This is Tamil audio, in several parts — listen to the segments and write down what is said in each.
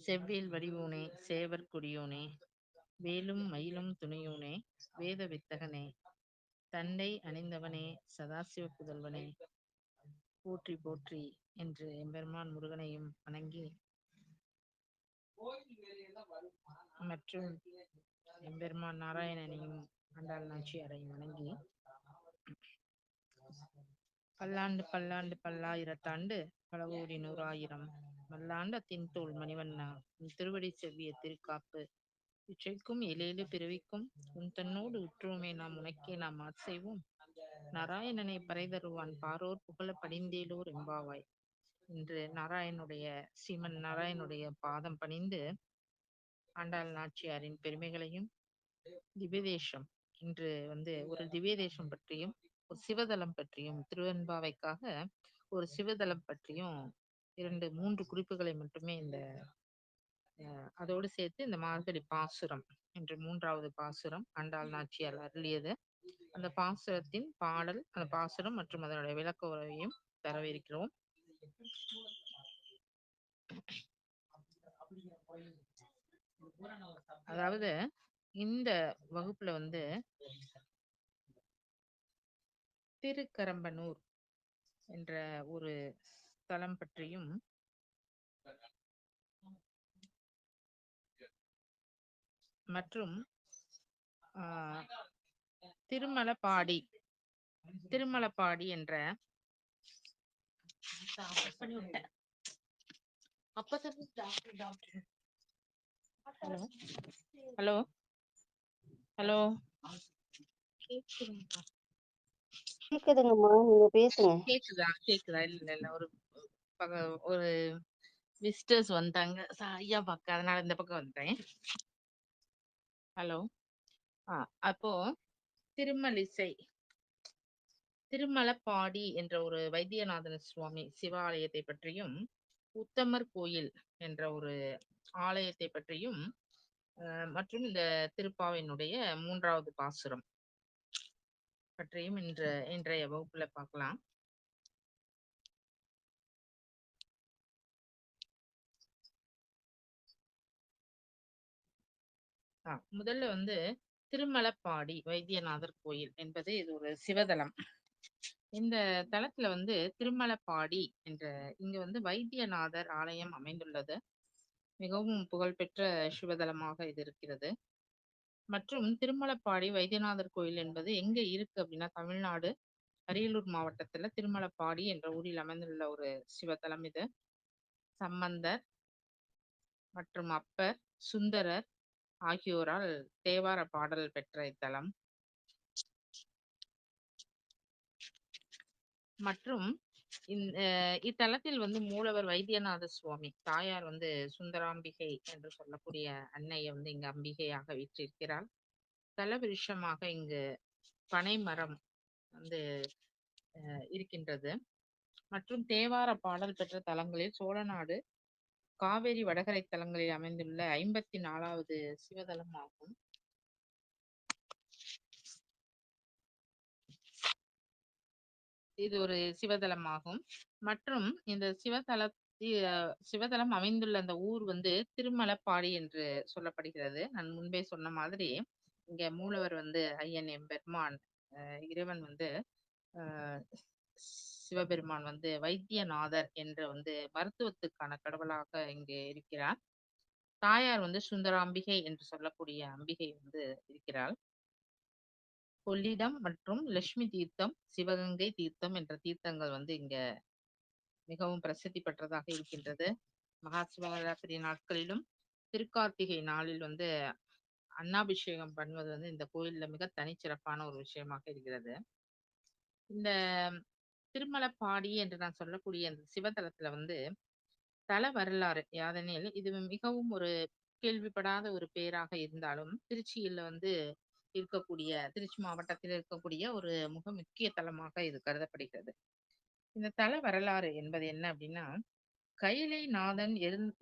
செவ்வேல் வடிவோனே சேவர் கொடியோனே வேலும் மயிலும் துணையோனே வேத வித்தகனே தண்டை அணிந்தவனே சதாசிவ புதல்வனே போற்றி போற்றி என்று எம்பெருமான் முருகனையும் வணங்கி மற்றும் எம்பெருமான் நாராயணனையும் ஆண்டாள் நாச்சியாரையும் வணங்கி பல்லாண்டு பல்லாண்டு பல்லாயிரத்தாண்டு பல கோடி நூறாயிரம் மல்லாண்ட தின்தோள் மணிவண்ணா உன் திருவடி செவ்விய திருக்காப்பு இற்றைக்கும் ஏழேழு பிறவிக்கும் உன் தன்னோடு உற்றோமே நாம் உனக்கே நாம் ஆட்செய்வோம் நாராயணனை பறை தருவான் பாரோர் புகழ படிந்தேலோர் எம்பாவாய் என்று நாராயணுடைய ஸ்ரீமன் நாராயணுடைய பாதம் பணிந்து ஆண்டாள் நாச்சியாரின் பெருமைகளையும் திவ்யதேசம் இன்று ஒரு திவ்யதேசம் பற்றியும் ஒரு சிவதலம் பற்றியும் திருவெண்பாவைக்காக ஒரு சிவதலம் பற்றியும் 2-3 குறிப்புகளை மட்டுமே இந்த அதோடு சேர்த்து இந்த மார்கழி பாசுரம் என்று 3வது பாசுரம் ஆண்டாள் நாச்சியார் அருளியது. அந்த பாசுரத்தின் பாடல், அந்த பாசுரம் மற்றும் அதனுடைய விளக்க உரையையும் தரவிருக்கிறோம். அதாவது இந்த வகுப்புல திருக்கரம்பனூர் என்ற ஒரு ஸ்தலம் பற்றியும் மற்றும் திருமலப்பாடி என்ற ஹலோ ஹலோ ஹலோ கேக்குதுங்கம்மா, நீங்க பேசுங்க. கேக்குதா? இல்ல ஒரு விசிட்டர்ஸ் வந்தாங்க ஐயா பார்க்க, அதனால இந்த பக்கம் வந்துட்டேன். ஹலோ. அப்போ திருமலப்பாடி என்ற ஒரு வைத்தியநாதன் சுவாமி சிவாலயத்தை பற்றியும், உத்தமர் கோயில் என்ற ஒரு ஆலயத்தை பற்றியும் மற்றும் இந்த திருப்பாவினுடைய 3வது பாசுரம் பற்றியும் இன்றைய வகுப்புல பார்க்கலாம். முதல்ல திருமலப்பாடி வைத்தியநாதர் கோயில் என்பது இது ஒரு சிவதலம். இந்த தலத்துல திருமலப்பாடி என்ற இங்க வைத்தியநாதர் ஆலயம் அமைந்துள்ளது. மிகவும் புகழ்பெற்ற சிவதலமாக இது இருக்கிறது. மற்றும் திருமலப்பாடி வைத்தியநாதர் கோயில் என்பது எங்க இருக்கு அப்படின்னா, தமிழ்நாடு அரியலூர் மாவட்டத்துல திருமலப்பாடி என்ற ஊரில் அமைந்துள்ள ஒரு சிவதலம் இது. சம்பந்தர் மற்றும் அப்பர், சுந்தரர் ஆகியோரால் தேவார பாடல் பெற்ற இத்தலம். மற்றும் இத்தலத்தில் மூலவர் வைத்தியநாத சுவாமி, தாயார் சுந்தராம்பிகை என்று சொல்லக்கூடிய அன்னையை இங்கு அம்பிகையாக வீற்றிருக்கிறாள். தல விருஷமாக இங்கு பனை மரம் இருக்கின்றது. மற்றும் தேவார பாடல் பெற்ற தலங்களில் சோழநாடு காவேரி வடகரை தலங்களில் அமைந்துள்ள 54வது சிவதலம் ஆகும். இது ஒரு சிவதலமாகும். மற்றும் இந்த சிவதலம் அமைந்துள்ள அந்த ஊர் திருமலப்பாடி என்று சொல்லப்படுகிறது. நான் முன்பே சொன்ன மாதிரி இங்க மூலவர் ஐயன் எம்பெருமான், இறைவன் சிவபெருமான் வைத்தியநாதர் என்ற மருத்துவத்துக்கான கடவுளாக இங்கு இருக்கிறார். தாயார் சுந்தராம்பிகை என்று சொல்லக்கூடிய அம்பிகை இருக்கிறாள். கொள்ளிடம் மற்றும் லட்சுமி தீர்த்தம், சிவகங்கை தீர்த்தம் என்ற தீர்த்தங்கள் இங்க மிகவும் பிரசித்தி பெற்றதாக இருக்கின்றது. மகா சிவராத்திரி நாட்களிலும் திருக்கார்த்திகை நாளில் அன்னாபிஷேகம் பண்ணுவது இந்த கோயில்ல மிக தனிச்சிறப்பான ஒரு விஷயமாக இருக்கிறது. இந்த திருமலப்பாடி என்று நான் சொல்லக்கூடிய இந்த சிவதலத்துல தல வரலாறு யாதெனில், இது மிகவும் ஒரு கேள்விப்படாத ஒரு பேராக இருந்தாலும் திருச்சியில திருச்சி மாவட்டத்தில் இருக்கக்கூடிய ஒரு மிக முக்கிய தலமாக இது கருதப்படுகிறது. இந்த தல வரலாறு என்பது என்ன அப்படின்னா, கைலை நாதன்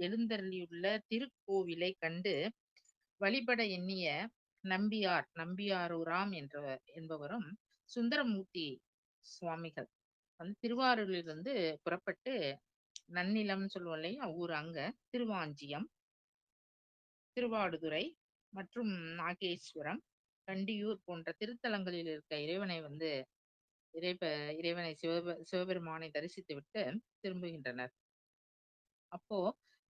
எழுந்தருளியுள்ள திருக்கோவிலை கண்டு வழிபட எண்ணிய நம்பியாரூராம் என்பவரும் சுந்தரமூர்த்தி சுவாமிகள், வந்து திருவாரூரிலிருந்து புறப்பட்டு நன்னிலம்னு சொல்லுவோம் இல்லையா ஊர் அங்க, திருவாஞ்சியம், திருவாடுதுறை மற்றும் நாகேஸ்வரம், கண்டியூர் போன்ற திருத்தலங்களில் இருக்க இறைவனை வந்து இறைப இறைவனை சிவபெருமானை தரிசித்துவிட்டு திரும்புகின்றனர். அப்போ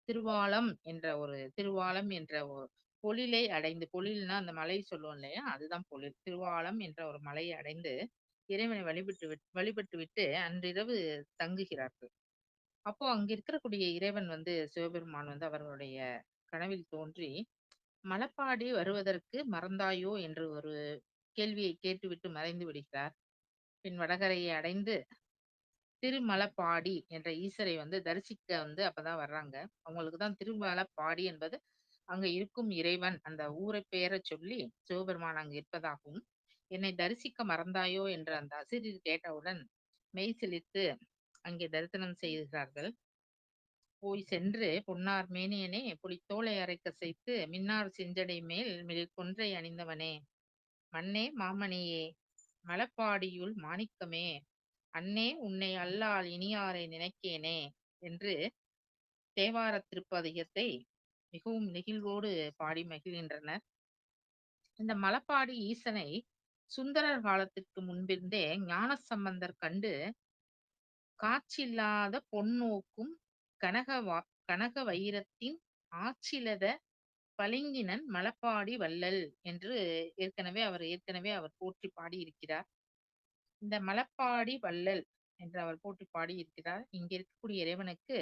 திருவாலம் என்ற ஒரு பொழிலை அடைந்து, பொழில்னா அந்த மலை சொல்லுவோம் இல்லையா அதுதான் பொழில். திருவாலம் என்ற ஒரு மலையை அடைந்து இறைவனை வழிபட்டு விட்டு அன்றிரவு தங்குகிறார்கள். அப்போ அங்க இருக்கக்கூடிய இறைவன் வந்து சிவபெருமான் வந்து அவர்களுடைய கனவில் தோன்றி, மலப்பாடி வருவதற்கு மறந்தாயோ என்று ஒரு கேள்வியை கேட்டுவிட்டு மறைந்து விடுகிறார். பின் வடகரையை அடைந்து திருமலப்பாடி என்ற ஈசரை வந்து தரிசிக்க வந்து அப்பதான் வர்றாங்க. அவங்களுக்கு தான் திருமலப்பாடி என்பது அங்க இருக்கும் இறைவன், அந்த ஊரை பெயரை சொல்லி சிவபெருமான் அங்கு இருப்பதாகவும், என்னை தரிசிக்க மறந்தாயோ என்று அந்த அசிரியர் கேட்டவுடன் மெய் சிலிர்த்து அங்கே தரிசனம் செய்கிறார்கள். போய் சென்று பொன்னார் மேனியனே புலித்தோலை அரைக்க செய்து மின்னார் செஞ்சடை மேல் கொன்றை அணிந்தவனே, மண்ணே மாமணியே, மலப்பாடியுள் மாணிக்கமே, அன்னே உன்னை அல்லால் இனியாரை நினைக்கேனே என்று தேவார திருப்பதிகத்தை மிகவும் நெகிழ்வோடு பாடி மகிழ்கின்றனர். இந்த மலப்பாடி ஈசனை சுந்தரர் காலத்திற்கு முன்பிருந்தே ஞானசம்பந்தர் கண்டு காட்சியில்லாத பொன்னோக்கும் கனக வைரத்தின் ஆட்சிலத பளிங்கினன் மலப்பாடி வள்ளல் என்று ஏற்கனவே அவர் போற்றி பாடி இருக்கிறார். இந்த மலப்பாடி வள்ளல் என்று அவர் போற்றி பாடி இருக்கிறார். இங்க இருக்கக்கூடிய இறைவனுக்கு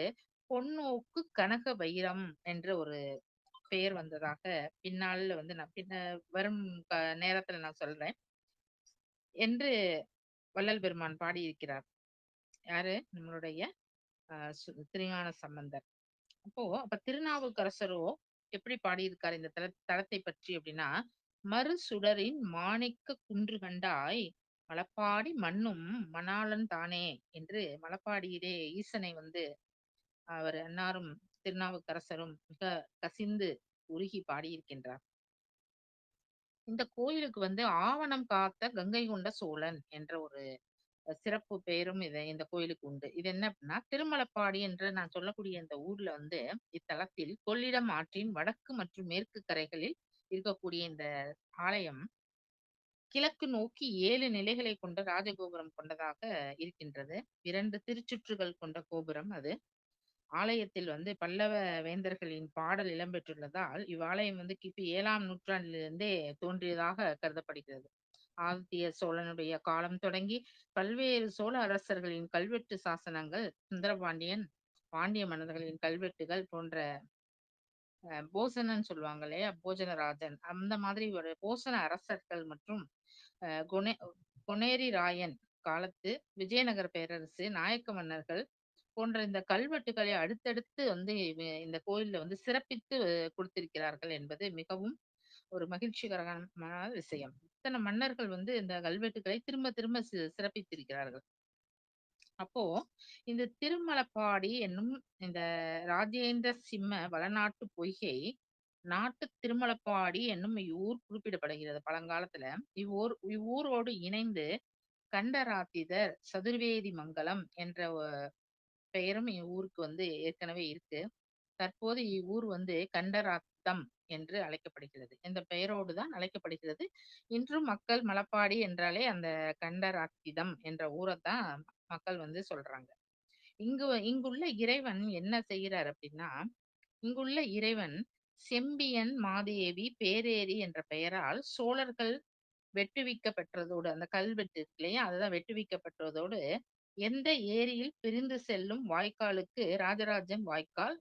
பொன்னோக்கு கனக வைரம் என்ற ஒரு பெயர் வந்ததாக பின்னால வந்து நான் வரும் நேரத்துல நான் சொல்றேன் என்று வள்ளல் பெருமான் பாடியிருக்கிறார். யாரு? நம்மளுடைய திருஞான சம்பந்தர். அப்ப திருநாவுக்கரசரோ எப்படி பாடியிருக்காரு இந்த தலத்தை பற்றி அப்படின்னா, மறு சுடரின் மாணிக்க குன்று கண்டாய் மலப்பாடி மண்ணும் மணாளன் தானே என்று மலப்பாடியிலே ஈசனை வந்து அவர் அன்னாரும் திருநாவுக்கரசரும் மிக கசிந்து உருகி பாடியிருக்கின்றார். இந்த கோயிலுக்கு வந்து ஆவணம் காத்த கங்கை கொண்ட சோழன் என்ற ஒரு சிறப்பு பெயரும் இந்த கோயிலுக்கு உண்டு. இது என்ன அப்படின்னா, திருமலப்பாடி என்று நான் சொல்லக்கூடிய இந்த ஊர்ல வந்து இத்தலத்தில் கொள்ளிடம் ஆற்றின் வடக்கு மற்றும் மேற்கு கரைகளில் இருக்கக்கூடிய இந்த ஆலயம் கிழக்கு நோக்கி 7 நிலைகளை கொண்ட ராஜகோபுரம் கொண்டதாக இருக்கின்றது. 2 திருச்சுற்றுகள் கொண்ட கோபுரம் அது. ஆலயத்தில் வந்து பல்லவ வேந்தர்களின் பாடல் இடம்பெற்றுள்ளதால் இவ்வாலயம் வந்து கிபி 7ஆம் நூற்றாண்டிலிருந்தே தோன்றியதாக கருதப்படுகிறது. ஆதித்ய சோழனுடைய காலம் தொடங்கி பல்வேறு சோழ அரசர்களின் கல்வெட்டு சாசனங்கள், சுந்தரபாண்டியன், பாண்டிய மன்னர்களின் கல்வெட்டுகள் போன்ற போசனன்னு சொல்லுவாங்க இல்லையா, போஜனராஜன், அந்த மாதிரி ஒரு போசன அரசர்கள் மற்றும் குணே பொனேரி ராயன் காலத்து விஜயநகர பேரரசு, நாயக்க மன்னர்கள் போன்ற இந்த கல்வெட்டுகளை அடுத்தடுத்து வந்து இந்த கோயில்ல வந்து சிறப்பித்து கொடுத்திருக்கிறார்கள் என்பது மிகவும் ஒரு மகிழ்ச்சிகரமான விஷயம். இத்தனை மன்னர்கள் வந்து இந்த கல்வெட்டுகளை திரும்ப திரும்ப சிறப்பித்திருக்கிறார்கள். அப்போ இந்த திருமலப்பாடி என்னும் இந்த ராஜேந்திர சிம்ம வளநாட்டு பொய்கை நாட்டு திருமலப்பாடி என்னும் இவ்வூர் குறிப்பிடப்படுகிறது பழங்காலத்துல. இவ்வூரோடு இணைந்து கண்டராத்திதர் சதுர்வேதி மங்கலம் என்ற பெயரும் இவ்வூருக்கு வந்து ஏற்கனவே இருக்கு. தற்போது இவ்வூர் வந்து கண்டராத்தம் என்று அழைக்கப்படுகிறது. இந்த பெயரோடு தான் அழைக்கப்படுகிறது. இன்றும் மக்கள் மலப்பாடி என்றாலே அந்த கண்டராத்திதம் என்ற ஊரைத்தான் மக்கள் வந்து சொல்றாங்க. இங்குள்ள இறைவன் என்ன செய்கிறார் அப்படின்னா, இங்குள்ள இறைவன் செம்பியன் மாதேவி பேரேரி என்ற பெயரால் சோழர்கள் வெட்டுவிக்க பெற்றதோடு, அந்த கல்வெட்டு இருக்கு இல்லையா அதுதான் வெட்டுவிக்க பெற்றதோடு, எந்த ஏரியில் பிரிந்து செல்லும் வாய்க்காலுக்கு ராஜராஜன் வாய்க்கால்,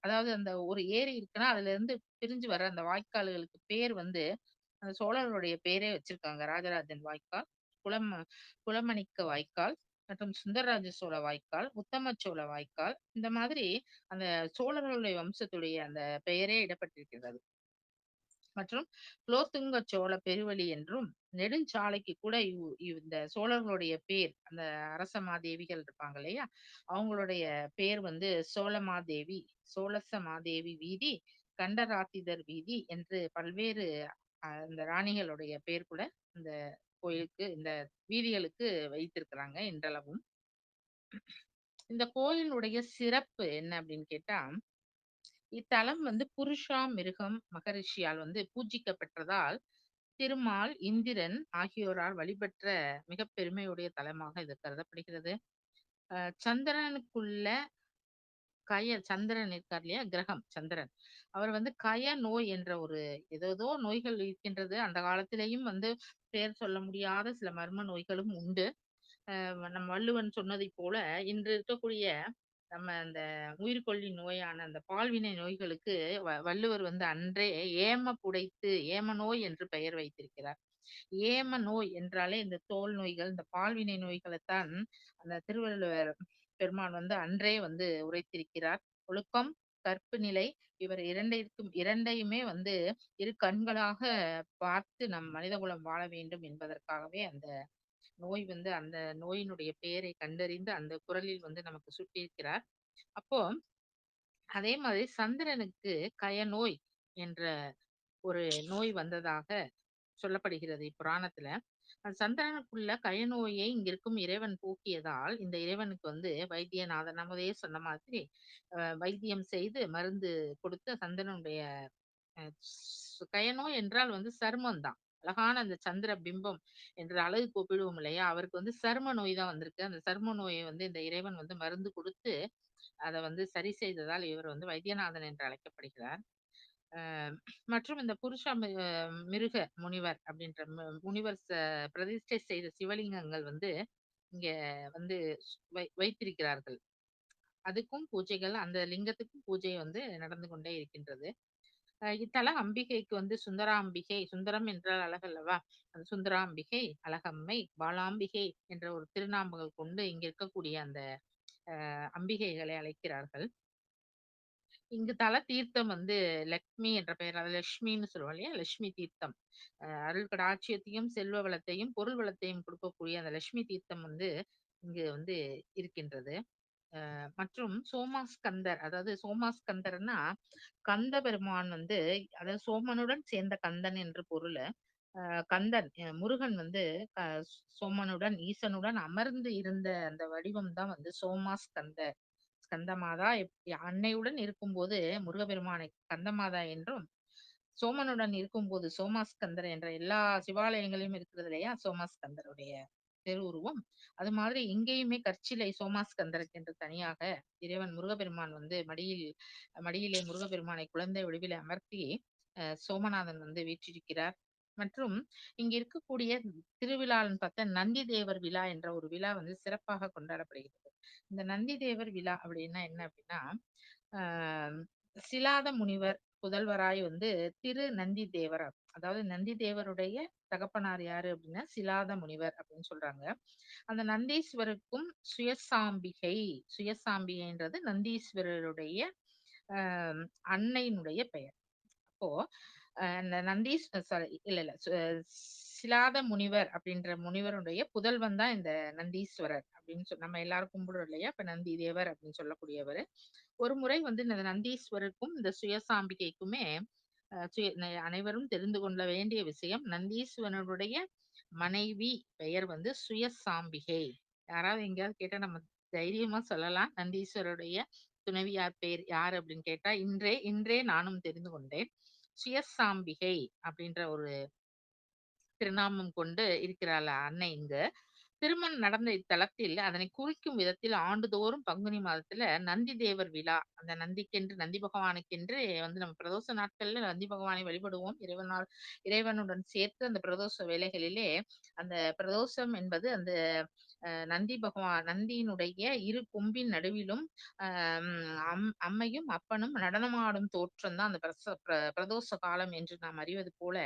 அதாவது அந்த ஒரு ஏரி இருக்குன்னா அதுல இருந்து பிரிஞ்சு வர அந்த வாய்க்கால்களுக்கு பேர் வந்து அந்த சோழர்களுடைய பேரே வச்சிருக்காங்க. ராஜராஜன் வாய்க்கால், குளம் குளமணிக்க வாய்க்கால் மற்றும் சுந்தரராஜ சோழ வாய்க்கால், உத்தம சோழ வாய்க்கால், இந்த மாதிரி அந்த சோழர்களுடைய வம்சத்துடைய அந்த பெயரே இடப்பட்டிருக்கிறது. மற்றும் குலோத்துங்க சோழ பெருவழி என்றும் நெடுஞ்சாலைக்கு கூட இந்த சோழர்களுடைய பேர், அந்த அரசமாதேவிகள் இருப்பாங்க இல்லையா அவங்களுடைய பேர் வந்து சோழமாதேவி, சோழசமாதேவி வீதி, கண்டராத்திதர் வீதி என்று பல்வேறு இந்த ராணிகளுடைய பேர் கூட இந்த கோயிலுக்கு, இந்த வீதிகளுக்கு வைத்திருக்கிறாங்க இன்றளவும். இந்த கோயிலுடைய சிறப்பு என்ன அப்படின்னு கேட்டா, இத்தலம் வந்து புருஷா மிருகம் மகரிஷியால் வந்து பூஜிக்கப்பட்டதால் திருமால், இந்திரன் ஆகியோரால் வழிபெற்ற மிகப் பெருமையுடைய தலமாக இது கருதப்படுகிறது. சந்திரனுக்குள்ள சந்திரன் இருக்கார் இல்லையா? கிரகம் சந்திரன். அவர் வந்து கய நோய் என்ற ஒரு ஏதேதோ நோய்கள் இருக்கின்றது. அந்த காலத்திலேயும் வந்து பெயர் சொல்ல முடியாத சில மர்ம நோய்களும் உண்டு. நம்ம வள்ளுவன் சொன்னதைப் போல, இன்று இருக்கக்கூடிய நம்ம அந்த உயிர்கொல்லி நோயான அந்த பால்வினை நோய்களுக்கு வள்ளுவர் வந்து அன்றே ஏம புடைத்து, ஏம நோய் என்று பெயர் வைத்திருக்கிறார். ஏம நோய் என்றாலே இந்த தோல் நோய்கள், இந்த பால்வினை நோய்களைத்தான் அந்த திருவள்ளுவர் பெருமான் வந்து அன்றே வந்து உரைத்திருக்கிறார். ஒழுக்கம், கற்பு நிலை இவர் இரண்டையுமே வந்து இரு கண்களாக பார்த்து நம் மனிதகுலம் வாழ வேண்டும் என்பதற்காகவே அந்த நோய் வந்து அந்த நோயினுடைய பெயரை கண்டறிந்து அந்த குறளில் வந்து நமக்கு சுட்டியிருக்கிறார். அப்போ அதே மாதிரி சந்திரனுக்கு கயநோய் என்ற ஒரு நோய் வந்ததாக சொல்லப்படுகிறது இப்புராணத்துல. அந்த சந்திரனுக்குள்ள கயநோயை இங்கிருக்கும் இறைவன் போக்கியதால், இந்த இறைவனுக்கு வந்து வைத்தியநாதன் நம்மதே சொன்ன மாதிரி வைத்தியம் செய்து மருந்து கொடுத்து சந்திரனுடைய கயநோய் என்றால் வந்து சருமம் தான். அழகான அந்த சந்திர பிம்பம் என்ற அழகுக்கு ஒப்பிடுவோம் இல்லையா? அவருக்கு வந்து சரும நோய் தான் வந்திருக்கு. அந்த சரும நோயை வந்து இந்த இறைவன் வந்து மருந்து கொடுத்து அத வந்து சரி செய்ததால் இவர் வந்து வைத்தியநாதன் என்று அழைக்கப்படுகிறார். அ மற்றும் இந்த மிருக முனிவர் அப்படின்ற முனிவர் பிரதிஷ்டை செய்த சிவலிங்கங்கள் வந்து இங்க வந்து வைத்திருக்கிறார்கள். அதுக்கும் பூஜைகள் அந்த லிங்கத்துக்கும் பூஜை வந்து நடந்து கொண்டே இருக்கின்றது. இத்தல அம்பிகைக்கு வந்து சுந்தராம்பிகை, சுந்தரம் என்றால் அழகல்லவா? அந்த சுந்தராம்பிகை, அழகம்மை, பாலாம்பிகை என்ற ஒரு திருநாமங்கள் கொண்டு இங்க இருக்கக்கூடிய அந்த அம்பிகைகளை அழைக்கிறார்கள். இங்கு தல தீர்த்தம் வந்து லக்ஷ்மி என்ற பெயர், அது லட்சுமின்னு சொல்லுவோம் இல்லையா? லட்சுமி தீர்த்தம். அருள் கடாட்சியத்தையும், செல்வ வளத்தையும், பொருள் வளத்தையும் கொடுக்கக்கூடிய அந்த லட்சுமி தீர்த்தம் வந்து இங்கு வந்து இருக்கின்றது. மற்றும் சோமாஸ்கந்தர், அதாவது சோமாஸ்கந்தர்னா கந்த பெருமான் வந்து, அதாவது சோமனுடன் சேர்ந்த கந்தன் என்று பொருள். கந்தன் முருகன் வந்து க சோமனுடன் ஈசனுடன் அமர்ந்து இருந்த அந்த வடிவம் தான் வந்து சோமாஸ்கந்தர். ஸ்கந்தமாதா அன்னையுடன் இருக்கும்போது முருகப்பெருமானை ஸ்கந்தமாதா என்றும், சோமனுடன் இருக்கும்போது சோமாஸ்கந்தர் என்ற எல்லா சிவாலயங்களிலும் இருக்கிறது இல்லையா? சோமாஸ்கந்தருடைய திருவுருவம். அது மாதிரி இங்கேயுமே கற்சிலை சோமாஸ்கந்தருக்கு என்று தனியாக இறைவன் முருகப்பெருமான் வந்து மடியிலே முருகப்பெருமானை குழந்தை வடிவிலே அமர்த்தி சோமநாதன் வந்து வீற்றிருக்கிறார். மற்றும் இங்க இருக்கக்கூடிய திருவிழான்னு பார்த்தா நந்தி தேவர் விழா என்ற ஒரு விழா வந்து சிறப்பாக கொண்டாடப்படுகிறது. இந்த நந்தி தேவர் விழா அப்படின்னா என்ன அப்படின்னா, ஆஹ் சிலாத முனிவர் புதல்வராய் வந்து திரு நந்தி தேவர், அதாவது நந்தி தேவருடைய தகப்பனார் யாரு அப்படின்னா சிலாத முனிவர் அப்படின்னு சொல்றாங்க. அந்த நந்தீஸ்வருக்கும் சுயசாம்பிகை, சுயசாம்பிகைன்றது நந்தீஸ்வரருடைய ஆஹ் அன்னையினுடைய பெயர். அப்போ இந்த சாரி இல்ல இல்ல சிலாத முனிவர் அப்படின்ற முனிவருடைய புதல்வன் தான் இந்த நந்தீஸ்வரர் அப்படின்னு நம்ம எல்லாரும் கும்பிடுறோம் இல்லையா? இப்ப நந்தி தேவர் அப்படின்னு சொல்லக்கூடியவர் ஒரு முறை வந்து இந்த நந்தீஸ்வருக்கும் இந்த சுயசாம்பிகைக்குமே அனைவரும் தெரிந்து கொள்ள வேண்டிய விஷயம், நந்தீஸ்வரனுடைய மனைவி பெயர் வந்து சுயசாம்பிகை. யாராவது எங்கேயாவது கேட்டா நம்ம தைரியமா சொல்லலாம் நந்தீஸ்வரருடைய துணைவியார் பேர் யார் அப்படின்னு கேட்டா இன்றே இன்றே நானும் தெரிந்து கொண்டேன். சுயசாம்பிகை அப்படின்ற ஒரு திருநாமம் கொண்டு இருக்கிறாள் அன்னை இங்கு. திருமணம் நடந்த இத்தலத்தில் அதனை குறிக்கும் விதத்தில் ஆண்டுதோறும் பங்குனி மாதத்துல நந்தி தேவர் விழா, அந்த நந்திக்கென்று நந்தி பகவானுக்கென்று வந்து நம்ம பிரதோஷ நாட்கள்ல நந்தி பகவானை வழிபடுவோம். இறைவனுடன் சேர்த்து அந்த பிரதோஷ வேளைகளிலே அந்த பிரதோஷம் என்பது அந்த நந்தி பகவான் நந்தியினுடைய இரு கொம்பின் நடுவிலும் அம்மையும் அப்பனும் நடனமாடும் தோற்றம் தான் அந்த பிரதோஷ காலம் என்று நாம் அறிவது போல,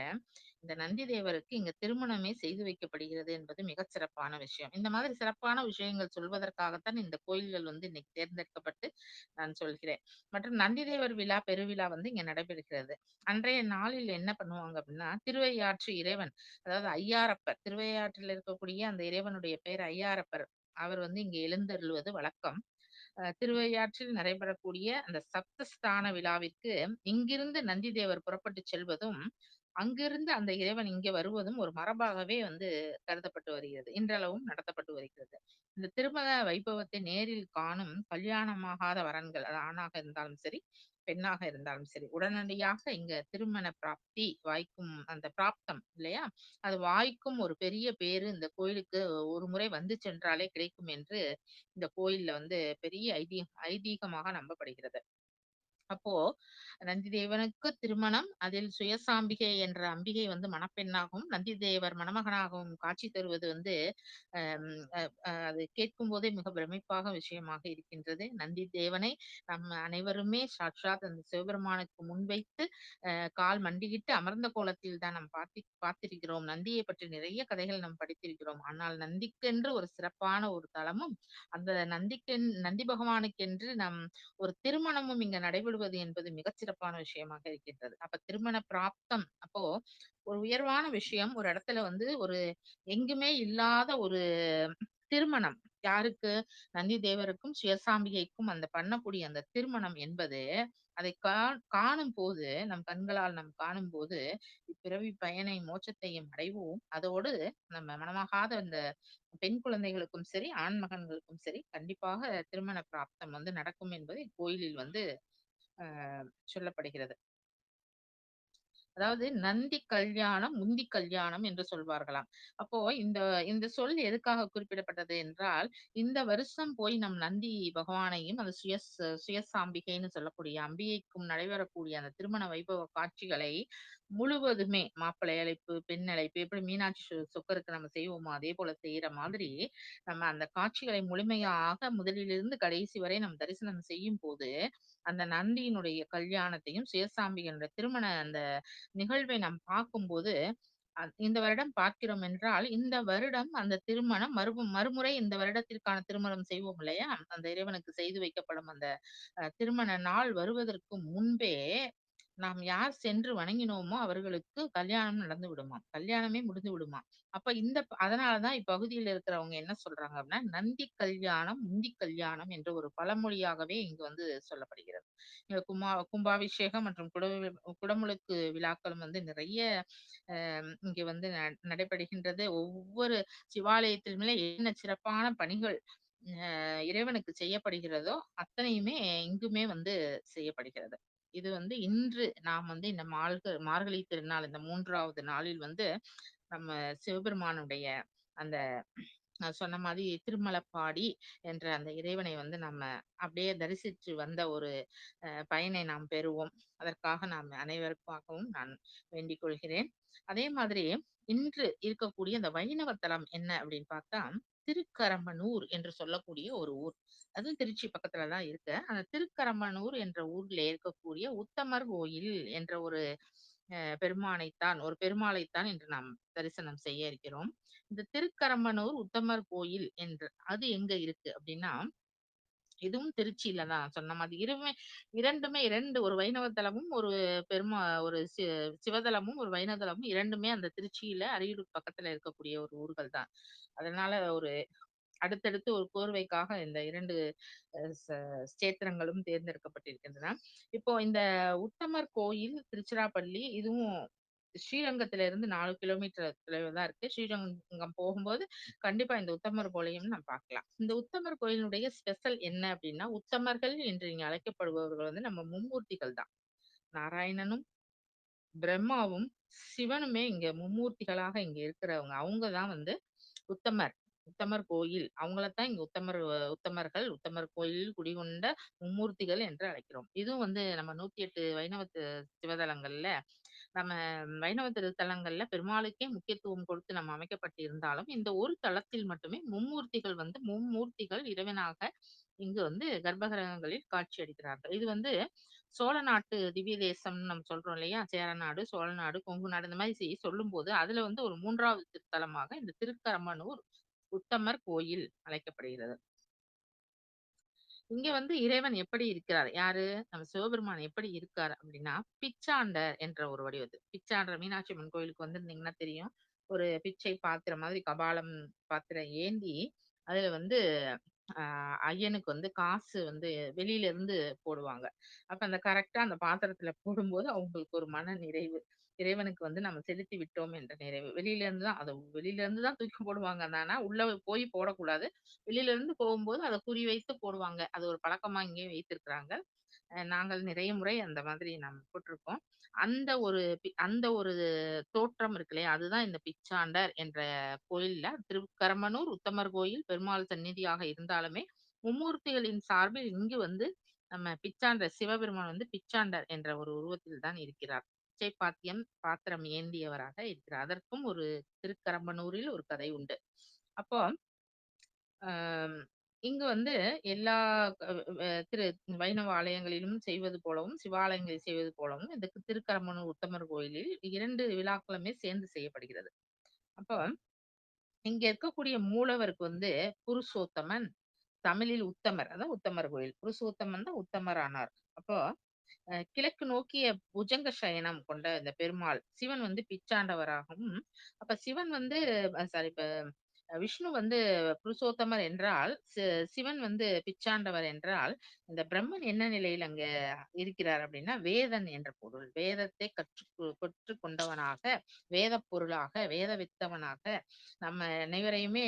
இந்த நந்தி தேவருக்கு இங்க திருமணமே செய்து வைக்கப்படுகிறது என்பது மிகச் சிறப்பான விஷயம். இந்த மாதிரி சிறப்பான விஷயங்கள் சொல்வதற்காகத்தான் இந்த கோயில்கள் வந்து இன்னைக்கு தேர்ந்தெடுக்கப்பட்டு நான் சொல்கிறேன். மற்றும் நந்தி தேவர் விழா பெருவிழா வந்து இங்க நடைபெறுகிறது. அன்றைய நாளில் என்ன பண்ணுவாங்க அப்படின்னா, திருவையாற்று இறைவன், அதாவது ஐயாரப்பர், திருவையாற்றில் இருக்கக்கூடிய அந்த இறைவனுடைய பெயர் ஐயாரப்பர். அவர் வந்து இங்க எழுந்தருளுவது வழக்கம். திருவையாற்றில் நடைபெறக்கூடிய அந்த சப்தஸ்தான விழாவிற்கு இங்கிருந்து நந்தி தேவர் புறப்பட்டு செல்வதும், அங்கிருந்து அந்த இறைவன் இங்கே வருவதும் ஒரு மரபாகவே வந்து கருதப்பட்டு வருகிறது. இன்றளவும் நடத்தப்பட்டு வருகிறது. இந்த திருமண வைபவத்தை நேரில் காணும் கல்யாணமாகாத வரன்கள், அது ஆணாக இருந்தாலும் சரி, பெண்ணாக இருந்தாலும் சரி, உடனடியாக இங்க திருமண பிராப்தி வாய்க்கும் அந்த பிராப்தம் இல்லையா? அது வாய்க்கும் ஒரு பெரிய பேரு இந்த கோயிலுக்கு ஒரு முறை வந்து சென்றாலே கிடைக்கும் என்று இந்த கோயில்ல வந்து பெரிய ஐதீகமாக நம்பப்படுகிறது. அப்போ நந்தி தேவனுக்கு திருமணம். அதில் சுயசாம்பிகை என்ற அம்பிகை வந்து மணப்பெண்ணாகவும், நந்தி தேவர் மணமகனாகவும் காட்சி தருவது வந்து அம் அ அ அது கேட்கும்போதே மிக பிரமிப்பாக விஷயமாக இருக்கின்றது. நந்தி தேவனை நம்ம அனைவருமே சாட்சாத் அந்த சிவபெருமானுக்கு முன்வைத்து கால் மண்டியிட்டு அமர்ந்த கோலத்தில் தான் நாம் பார்த்திருக்கிறோம். நந்தியை பற்றி நிறைய கதைகள் நாம் படித்திருக்கிறோம். ஆனால் நந்திக்கென்று ஒரு சிறப்பான ஒரு தலமும், அந்த நந்தி பகவானுக்கென்று நம் ஒரு திருமணமும் இங்க நடைபெறுவது என்பது மிகச் சிறப்பான விஷயமாக இருக்கின்றது. அப்ப திருமண பிராப்தம் அப்போ ஒரு உயர்வான விஷயம் ஒரு இடத்துல வந்து ஒரு எங்குமே இல்லாத ஒரு திருமணம். யாருக்கு? நந்தி தேவருக்கும், சுயசாம்பிகைக்கும் அந்த பண்ணக்கூடிய அந்த திருமணம் என்பது, அதை காணும்போது, நம் கண்களால் நாம் காணும்போது, இப்பிறவி பயனை மோட்சத்தையும் அடைவோம். அதோடு நம்ம மணமாகாத அந்த பெண் குழந்தைகளுக்கும் சரி, ஆண் மகன்களுக்கும் சரி, கண்டிப்பாக திருமண பிராப்தம் வந்து நடக்கும் என்பது இக்கோயிலில் வந்து அ சொல்லப்படுகிறது. அதாவது நந்தி கல்யாணம், முந்தி கல்யாணம் என்று சொல்வார்களாம். அப்போ இந்த இந்த சொல் எதுக்காக குறிப்பிடப்பட்டது என்றால், இந்த வருஷம் போய் நம் நந்தி பகவானையும், அந்த சுயசாம்பிகைன்னு சொல்லக்கூடிய அம்பிகைக்கும் நடைபெறக்கூடிய அந்த திருமண வைபவ காட்சிகளை முழுவதுமே மாப்பிள்ளை அழைப்பு, பெண் அழைப்பு எப்படி மீனாட்சி சொக்கருக்கு நம்ம செய்வோமோ, அதே போல செய்யற மாதிரி, நம்ம அந்த காட்சிகளை முழுமையாக முதலிலிருந்து கடைசி வரை நம்ம தரிசனம் செய்யும்போது, அந்த நந்தியினுடைய கல்யாணத்தையும், சுயசாம்பிகையினுடைய திருமண அந்த நிகழ்வை நாம் பார்க்கும்போது, இந்த வருடம் பார்க்கிறோம் என்றால், இந்த வருடம் அந்த திருமணம் மறுமுறை இந்த வருடத்திற்கான திருமணம் செய்வோம் இல்லையா? அந்த இறைவனுக்கு செய்து வைக்கப்படும் அந்த திருமண நாள் வருவதற்கு முன்பே, நாம் யார் சென்று வணங்கினோமோ அவர்களுக்கு கல்யாணம் நடந்து விடுமாம். கல்யாணமே முடிந்து விடுமாம். அப்ப அதனால தான் இப்பகுதியில இருக்கிறவங்க என்ன சொல்றாங்க அப்படின்னா, நந்தி கல்யாணம், முந்தி கல்யாணம் என்ற ஒரு பழமொழியாகவே இங்கு வந்து சொல்லப்படுகிறது. இங்க கும்பாபிஷேகம் மற்றும் குடமுழுக்கு விழாக்களும் வந்து நிறைய இங்க வந்து நடைபெறுகின்றது. ஒவ்வொரு சிவாலயத்திலுமே என்ன சிறப்பான பணிகள் இறைவனுக்கு செய்யப்படுகிறதோ, அத்தனையுமே இங்குமே வந்து செய்யப்படுகிறது. இது வந்து இன்று நாம் வந்து இந்த மார்கழி திருநாள் இந்த 3வது நாளில் வந்து நம்ம சிவபெருமானுடைய அந்த நான் சொன்ன மாதிரி திருமலப்பாடி என்ற அந்த இறைவனை வந்து நம்ம அப்படியே தரிசித்து வந்த ஒரு பயனை நாம் பெறுவோம். அதற்காக நாம் அனைவருக்காகவும் நான் வேண்டிக் கொள்கிறேன். அதே மாதிரி இன்று இருக்கக்கூடிய இந்த வைணவ தலம் என்ன அப்படின்னு பார்த்தா, திருக்கரம்பனூர் என்று சொல்லக்கூடிய ஒரு ஊர். அதுவும் திருச்சி பக்கத்துல தான் இருக்கு. அந்த திருக்கரம்பனூர் என்ற ஊர்ல இருக்கக்கூடிய உத்தமர் கோயில் என்ற ஒரு ஒரு பெருமாளைத்தான் இன்று நாம் தரிசனம் செய்ய இருக்கிறோம். இந்த திருக்கரம்பனூர் உத்தமர் கோயில் என்று அது எங்க இருக்கு அப்படின்னா, இதுவும் திருச்சியில தான் சொன்ன மாதிரி. 2 ஒரு வைணவ தலமும், ஒரு சிவதலமும், ஒரு வைணவ தலமும் 2மே அந்த திருச்சியில அரியூருக்கு பக்கத்துல இருக்கக்கூடிய ஒரு ஊர்கள் தான். அதனால ஒரு அடுத்தடுத்து ஒரு கோர்வைக்காக இந்த 2 அ ச ஸ்தேத்திரங்களும் தேர்ந்தெடுக்கப்பட்டிருக்கின்றன. இப்போ இந்த உத்தமர் கோயில் திருச்சிராப்பள்ளி இதுவும் ஸ்ரீரங்கத்துல இருந்து 4 கிலோமீட்டர் தொலைவுல தான் இருக்கு. ஸ்ரீரங்கம் போகும்போது கண்டிப்பா இந்த உத்தமர் கோயிலையும் நம்ம பார்க்கலாம். இந்த உத்தமர் கோயிலினுடைய ஸ்பெஷல் என்ன அப்படின்னா, உத்தமர்கள் என்று இங்க அழைக்கப்படுபவர்கள் வந்து நம்ம மும்மூர்த்திகள் தான். நாராயணனும், பிரம்மாவும், சிவனுமே இங்க மும்மூர்த்திகளாக இங்க இருக்கிறவங்க. அவங்க தான் வந்து உத்தமர். உத்தமர் கோயில். அவங்களத்தான் இங்க உத்தமர்கள், உத்தமர் கோயில் குடிகொண்ட மும்மூர்த்திகள் என்று அழைக்கிறோம். இதுவும் வந்து நம்ம 108 வைணவ சிவதலங்கள்ல நம்ம வைணவ திருத்தலங்கள்ல பெருமாளுக்கே முக்கியத்துவம் கொடுத்து நம்ம அமைக்கப்பட்டிருந்தாலும், இந்த ஒரு தலத்தில் மட்டுமே மும்மூர்த்திகள் இறைவனாக இங்கு வந்து கர்ப்பகிரகங்களில் காட்சி அளிக்கிறார்கள். இது வந்து சோழ நாட்டு திவ்ய தேசம்னு நம்ம சொல்றோம் இல்லையா? சேரநாடு, சோழநாடு, கொங்கு நாடு இந்த மாதிரி சொல்லும்போது, அதுல வந்து ஒரு 3வது திருத்தலமாக இந்த திருக்கரம்பனூர் உத்தமர் கோயில் அழைக்கப்படுகிறது. இங்க வந்து இறைவன் எப்படி இருக்கிறார்? யாரு? நம்ம சிவபெருமான் எப்படி இருக்கார் அப்படின்னா, பிச்சாண்டர் என்ற ஒரு வடிவத்தில். பிச்சாண்டர் மீனாட்சி அம்மன் கோயிலுக்கு வந்திருந்தீங்கன்னா தெரியும். ஒரு பிச்சை பாத்திரம் மாதிரி கபாலம் பாத்திரம் ஏந்தி, அதுல வந்து ஐயனுக்கு வந்து காசு வந்து வெளியில இருந்து போடுவாங்க. அப்ப அந்த கரெக்ட்டா அந்த பாத்திரத்துல போடும்போது அவங்களுக்கு ஒரு மன நிறைவு. இறைவனுக்கு வந்து நம்ம செலுத்தி விட்டோம் என்ற நிறைவு. வெளியில இருந்து தான் தூக்கி போடுவாங்க. ஆனா உள்ள போய் போடக்கூடாது. வெளியில இருந்து போகும்போது அத குறி வைத்து போடுவாங்க. அது ஒரு பழக்கமா இங்கேயும் வைத்திருக்கிறாங்க. நாங்கள் நிறைய முறை அந்த மாதிரி நாம் போட்டிருக்கோம். அந்த ஒரு தோற்றம் இருக்கு இல்லையா? அதுதான் இந்த பிச்சாண்டர் என்ற கோயில்ல திருக்கரம்பனூர் உத்தமர் கோயில் பெருமாள் சந்நிதியாக இருந்தாலுமே, மும்மூர்த்திகளின் சார்பில் இங்கு வந்து நம்ம பிச்சாண்டர் சிவபெருமான் வந்து பிச்சாண்டர் என்ற ஒரு உருவத்தில் தான் இருக்கிறார். பிச்சை பாத்திரம் ஏந்தியவராக இருக்கிறார். அதற்கும் ஒரு திருக்கரம்பனூரில் ஒரு கதை உண்டு. அப்போ ஆம், இங்கு வந்து எல்லா அ அ திரு வைணவ ஆலயங்களிலும் செய்வது போலவும், சிவாலயங்களில் செய்வது போலவும் இந்த திருக்கரம்பனூர் உத்தமர் கோயிலில் 2 விழாக்களுமே சேர்ந்து செய்யப்படுகிறது. அப்போ இங்க இருக்கக்கூடிய மூலவருக்கு வந்து புருஷோத்தமன், தமிழில் உத்தமர். அதான் உத்தமர் கோயில். புருஷோத்தமன் தான் உத்தமர் ஆனார். அப்போ கிழக்கு நோக்கிய புஜங்க சயனம் கொண்ட இந்த பெருமாள் சிவன் வந்து பிச்சாண்டவராகவும், அப்ப சிவன் வந்து சாரி இப்ப விஷ்ணு வந்து புருஷோத்தமர் என்றால், சிவன் வந்து பிச்சாண்டவர் என்றால், இந்த பிரம்மன் என்ன நிலையில் அங்க இருக்கிறார் அப்படின்னா, வேதன் என்ற பொருள். வேதத்தை கற்றுக் கொண்டவனாக, வேத பொருளாக, வேத வித்தவனாக, நம்ம அனைவரையுமே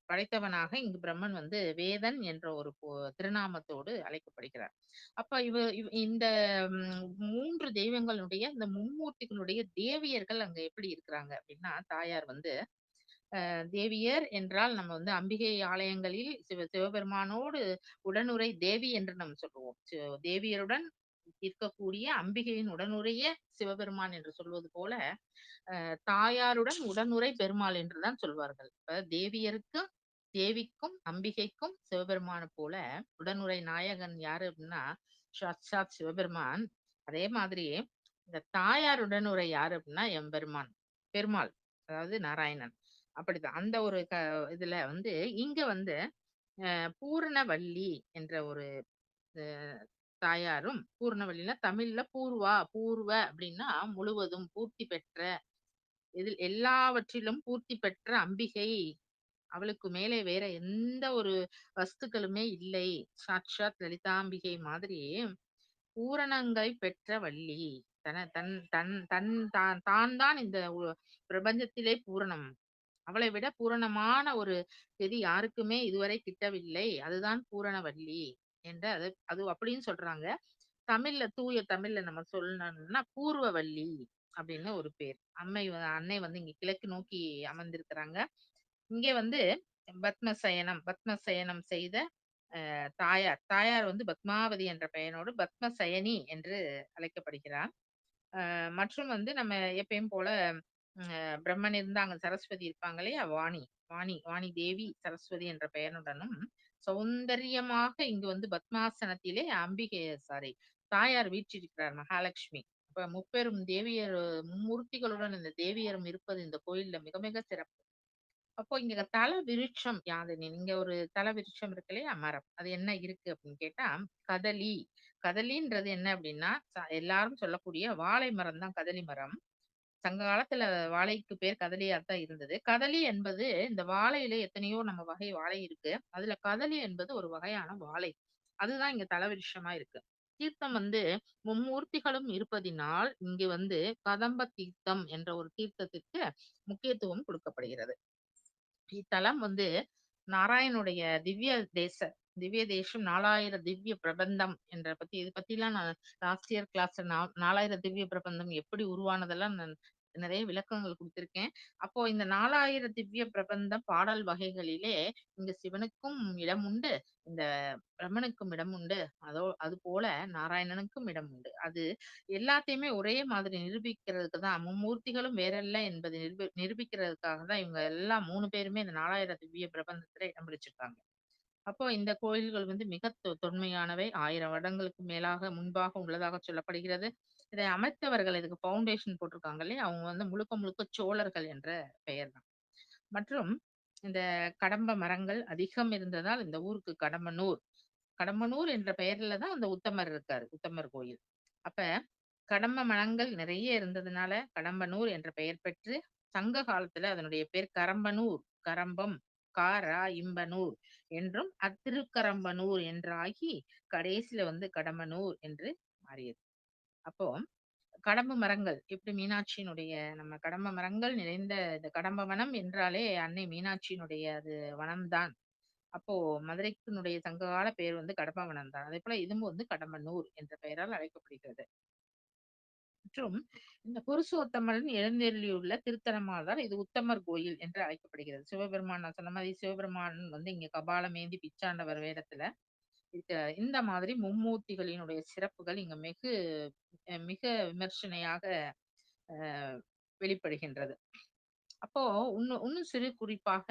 படைத்தவனாக இங்கு பிரம்மன் வந்து வேதன் என்ற ஒரு திருநாமத்தோடு அழைக்கப்படுகிறார். அப்ப இந்த 3 தெய்வங்களுடைய இந்த மும்மூர்த்திகளுடைய தேவியர்கள் அங்க எப்படி இருக்கிறாங்க அப்படின்னா, தாயார் வந்து தேவியர் என்றால் நம்ம வந்து அம்பிகை ஆலயங்களில் சிவபெருமானோடு உடனுறை தேவி என்று நம்ம சொல்லுவோம். தேவியருடன் இருக்கக்கூடிய அம்பிகையின் உடனுறைய சிவபெருமான் என்று சொல்வது போல, தாயாருடன் உடனுறை பெருமாள் என்றுதான் சொல்வார்கள். இப்ப தேவிக்கும் அம்பிகைக்கும் சிவபெருமான போல உடனுறை நாயகன் யாரு அப்படின்னா சாட்சாத் சிவபெருமான். அதே மாதிரி இந்த தாயார் உடனுறை யாரு அப்படின்னா எம்பெருமான் பெருமாள், அதாவது நாராயணன். அப்படிதான் அந்த ஒரு இதுல வந்து இங்க வந்து பூரணவல்லி என்ற ஒரு தாயாரும், பூரணவல்லினா தமிழ்ல பூர்வ அப்படின்னா முழுவதும் பூர்த்தி பெற்ற, இதில் எல்லாவற்றிலும் பூர்த்தி பெற்ற அம்பிகை. அவளுக்கு மேலே வேற எந்த ஒரு வஸ்துக்களுமே இல்லை. சாட்சாத் லலிதாம்பிகை மாதிரி பூரணங்கை பெற்ற வள்ளி. தன தன் தன் தன் தான் தான் தான் இந்த பிரபஞ்சத்திலே பூரணம். அவளை விட பூரணமான ஒரு கெதி யாருக்குமே இதுவரை கிட்டவில்லை. அதுதான் பூரணவல்லி என்று அது அது அப்படின்னு சொல்றாங்க. தூய தமிழ்ல நம்ம சொல்லணும்னா பூர்வவல்லி அப்படின்னு ஒரு பேர். அன்னை வந்து இங்க கிழக்கு நோக்கி அமர்ந்திருக்கிறாங்க. இங்கே வந்து பத்மசயனம் செய்த தாயார் வந்து பத்மாவதி என்ற பெயரோடு பத்மசயனி என்று அழைக்கப்படுகிறார். மற்றும் வந்து நம்ம எப்பயும் போல பிரம்மன் இருந்தா அங்க சரஸ்வதி இருப்பாங்க இல்லையா? வாணி தேவி சரஸ்வதி என்ற பெயருடனும் சௌந்தரியமாக இங்கு வந்து பத்மாசனத்திலே சாரி தாயார் வீற்றிருக்கிறார் மகாலட்சுமி. அப்ப முப்பெரும் தேவியர் மும்மூர்த்திகளுடன் இந்த தேவியரும் இருப்பது இந்த கோயில்ல மிக மிக சிறப்பு. அப்போ இங்க தல விருட்சம் யாது? நீங்க ஒரு தல விருட்சம் இருக்கு இல்லையா? மரம். அது என்ன இருக்கு அப்படின்னு கேட்டா, கதலி. கதலின்றது என்ன அப்படின்னா, எல்லாரும் சொல்லக்கூடிய வாழை மரம் தான் கதலி மரம். சங்க காலத்துல வாழைக்கு பேர் கதலியாத்தான் இருந்தது. கதலி என்பது இந்த வாழையில எத்தனையோ நம்ம வகை வாழை இருக்கு. அதுல கதலி என்பது ஒரு வகையான வாழை. அதுதான் இங்க தலவிருஷமா இருக்கு. தீர்த்தம் வந்து மும்மூர்த்திகளும் இருப்பதினால் இங்கு வந்து கதம்ப தீர்த்தம் என்ற ஒரு தீர்த்தத்திற்கு முக்கியத்துவம் கொடுக்கப்படுகிறது. இத்தலம் வந்து நாராயணுடைய திவ்ய தேசம் 4000 திவ்ய பிரபந்தம் இது பத்திலாம் நான் லாஸ்ட் இயர் கிளாஸ்ல 4000 திவ்ய பிரபந்தம் எப்படி உருவானதெல்லாம் நான் நிறைய விளக்கங்கள் கொடுத்திருக்கேன். அப்போ இந்த 4000 திவ்ய பிரபந்தம் பாடல் வகைகளிலே இங்க சிவனுக்கும் இடம் உண்டு, இந்த பிரம்மனுக்கும் இடம் உண்டு, அது போல நாராயணனுக்கும் இடம் உண்டு. அது எல்லாத்தையுமே ஒரே மாதிரி நிரூபிக்கிறதுக்கு தான் மும்மூர்த்திகளும் வேறல்ல என்பதை நிரூபிக்கிறதுக்காக தான் இவங்க எல்லாம் 3 பேருமே இந்த 4000 திவ்ய பிரபந்தத்துல இடம் பிடிச்சிருக்காங்க. அப்போ இந்த கோயில்கள் வந்து மிக தொன்மையானவை. 1000 வருடங்களுக்கு மேலாக முன்பாக உள்ளதாக சொல்லப்படுகிறது. இதை அமைத்தவர்கள் இதுக்கு பவுண்டேஷன் போட்டிருக்காங்க இல்லையா? அவங்க வந்து முழுக்க முழுக்க சோழர்கள் என்ற பெயர் தான். மற்றும் இந்த கடம்ப மரங்கள் அதிகம் இருந்ததால் இந்த ஊருக்கு கடம்பனூர் கடம்பனூர் என்ற பெயர்ல தான் அந்த உத்தமர் இருக்காரு. உத்தமர் கோயில். அப்ப கடம்ப மரங்கள் நிறைய இருந்ததுனால கடம்பனூர் என்ற பெயர் பெற்று, சங்க காலத்துல அதனுடைய பேர் கரம்பனூர், கரம்பம், இம்பனூர் என்றும் அத்திருக்கரம்பனூர் என்றாகி கடைசியில வந்து கடம்பனூர் என்று மாறியது. அப்போ கடம்பு மரங்கள் எப்படி மீனாட்சியினுடைய நம்ம கடம்ப மரங்கள் நிறைந்த இந்த கடம்ப வனம் என்றாலே அன்னை மீனாட்சியினுடைய அது வனம்தான். அப்போ மதுரைக்கினுடைய சங்ககால பெயர் வந்து கடம்பவனம் தான். அதே போல இதுவும் வந்து கடம்பனூர் என்ற பெயரால் அழைக்கப்படுகிறது. மற்றும் இந்த புருஷோத்தமன் எழுந்தருளியுள்ள திருத்தலமாதார் இது உத்தமர் கோயில் என்று அழைக்கப்படுகிறது. சிவபெருமான் நான் சொன்ன மாதிரி சிவபெருமான் வந்து இங்க கபாலம் ஏந்தி பிச்சாண்டவர் வேடத்துல இருக்க. இந்த மாதிரி மும்மூர்த்திகளினுடைய சிறப்புகள் இங்க மிக விமர்சனையாக வெளிப்படுகின்றது. அப்போ இன்னும் சிறு குறிப்பாக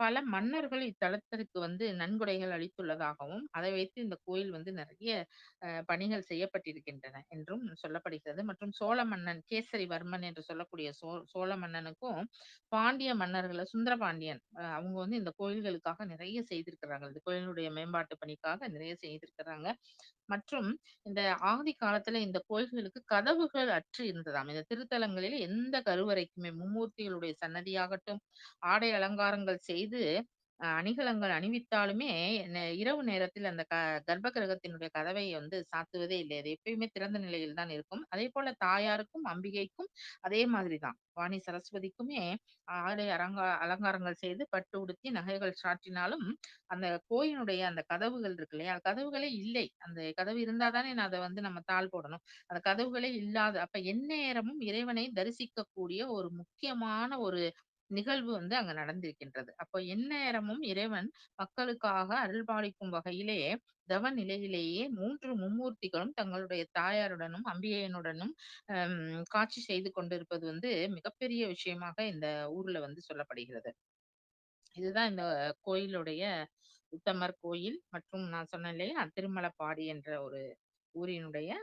பல மன்னர்கள் இத்தலத்திற்கு வந்து நன்கொடைகள் அளித்துள்ளதாகவும் அதை வைத்து இந்த கோயில் வந்து நிறைய பணிகள் செய்யப்பட்டிருக்கின்றன என்றும் சொல்லப்படுகிறது. மற்றும் சோழ மன்னன் கேசரிவர்மன் என்று சொல்லக்கூடிய சோழ மன்னனுக்கும் பாண்டிய மன்னர்கள் சுந்தரபாண்டியன் அவங்க வந்து இந்த கோயில்களுக்காக நிறைய செய்திருக்கிறாங்க. இந்த கோயிலுடைய மேம்பாட்டு பணிக்காக நிறைய செய்திருக்கிறாங்க. மற்றும் இந்த ஆதி காலத்துல இந்த கோயில்களுக்கு கதவுகள் அற்று இருந்ததாம். இந்த திருத்தலங்களில் எந்த கருவறைக்குமே மும்மூர்த்திகளுடைய சன்னதியாகட்டும், ஆடை அலங்காரங்கள் செய்து அணிகலன்கள் அணிவித்தாலுமே இரவு நேரத்தில் அந்த கர்ப்ப கிரகத்தினுடைய கதவை வந்து சாத்துவதே இல்லை. அது எப்பயுமே திறந்த நிலையில் தான் இருக்கும். அதே போல தாயாருக்கும் அம்பிகைக்கும் அதே மாதிரிதான். வாணி சரஸ்வதிக்குமே ஆடை அலங்காரங்கள் செய்து பட்டு உடுத்தி நகைகள் சாற்றினாலும் அந்த கோயிலுடைய அந்த கதவுகள் இருக்கு இல்லையா? கதவுகளே இல்லை. அந்த கதவு இருந்தா தானே நான் அத வந்து நம்ம தாள் போடணும். அந்த கதவுகளே இல்லாத அப்ப எந்நேரமும் இறைவனை தரிசிக்கக்கூடிய ஒரு முக்கியமான ஒரு நிகழ்வு வந்து அங்க நடந்திருக்கின்றது. அப்போ எந்நேரமும் இறைவன் மக்களுக்காக அருள்பாலிக்கும் வகையிலே தவ நிலையிலேயே 3 மும்மூர்த்திகளும் தங்களுடைய தாயாருடனும், அம்பிகையினுடனும் காட்சி செய்து கொண்டிருப்பது வந்து மிகப்பெரிய விஷயமாக இந்த ஊர்ல வந்து சொல்லப்படுகிறது. இதுதான் இந்த கோயிலுடைய உத்தமர் கோயில் மற்றும் நான் சொன்னேன் இல்லையா திருமலப்பாடி என்ற ஒரு ஊரினுடைய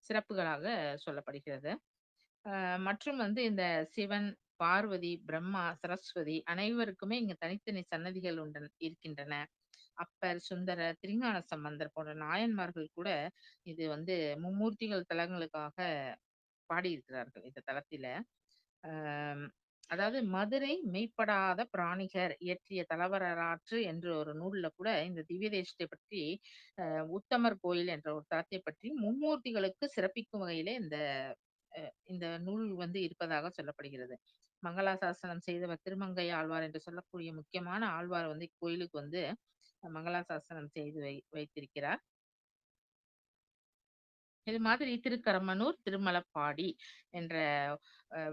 சிறப்புகளாக சொல்லப்படுகிறது. மற்றும் வந்து இந்த சிவன், பார்வதி, பிரம்மா, சரஸ்வதி அனைவருக்குமே இங்க தனித்தனி சன்னதிகள் இருக்கின்றன. அப்பர், சுந்தரர், திருஞான சம்பந்தர் போன்ற நாயன்மார்கள் கூட இது வந்து மும்மூர்த்திகள் தலங்களுக்காக பாடியிருக்கிறார்கள் இந்த தலத்தில. ஆஹ் அதாவது மதுரை மெய்ப்படாத பிராணிகர் இயற்றிய தலவரலாற்று என்ற ஒரு நூல்ல கூட இந்த திவ்ய தேசத்தை பற்றி உத்தமர் கோயில் என்ற ஒரு தலத்தை பற்றி மும்மூர்த்திகளுக்கு சிறப்பிக்கும் வகையிலே இந்த நூல் வந்து இருப்பதாக சொல்லப்படுகிறது. மங்களாசாசனம் செய்தவர் திருமங்கை ஆழ்வார் என்று சொல்லக்கூடிய முக்கியமான ஆழ்வார் வந்து கோயிலுக்கு வந்து மங்களாசாசனம் செய்து வைத்திருக்கிறார். இது மாதிரி திருக்கரமனூர், திருமலப்பாடி என்ற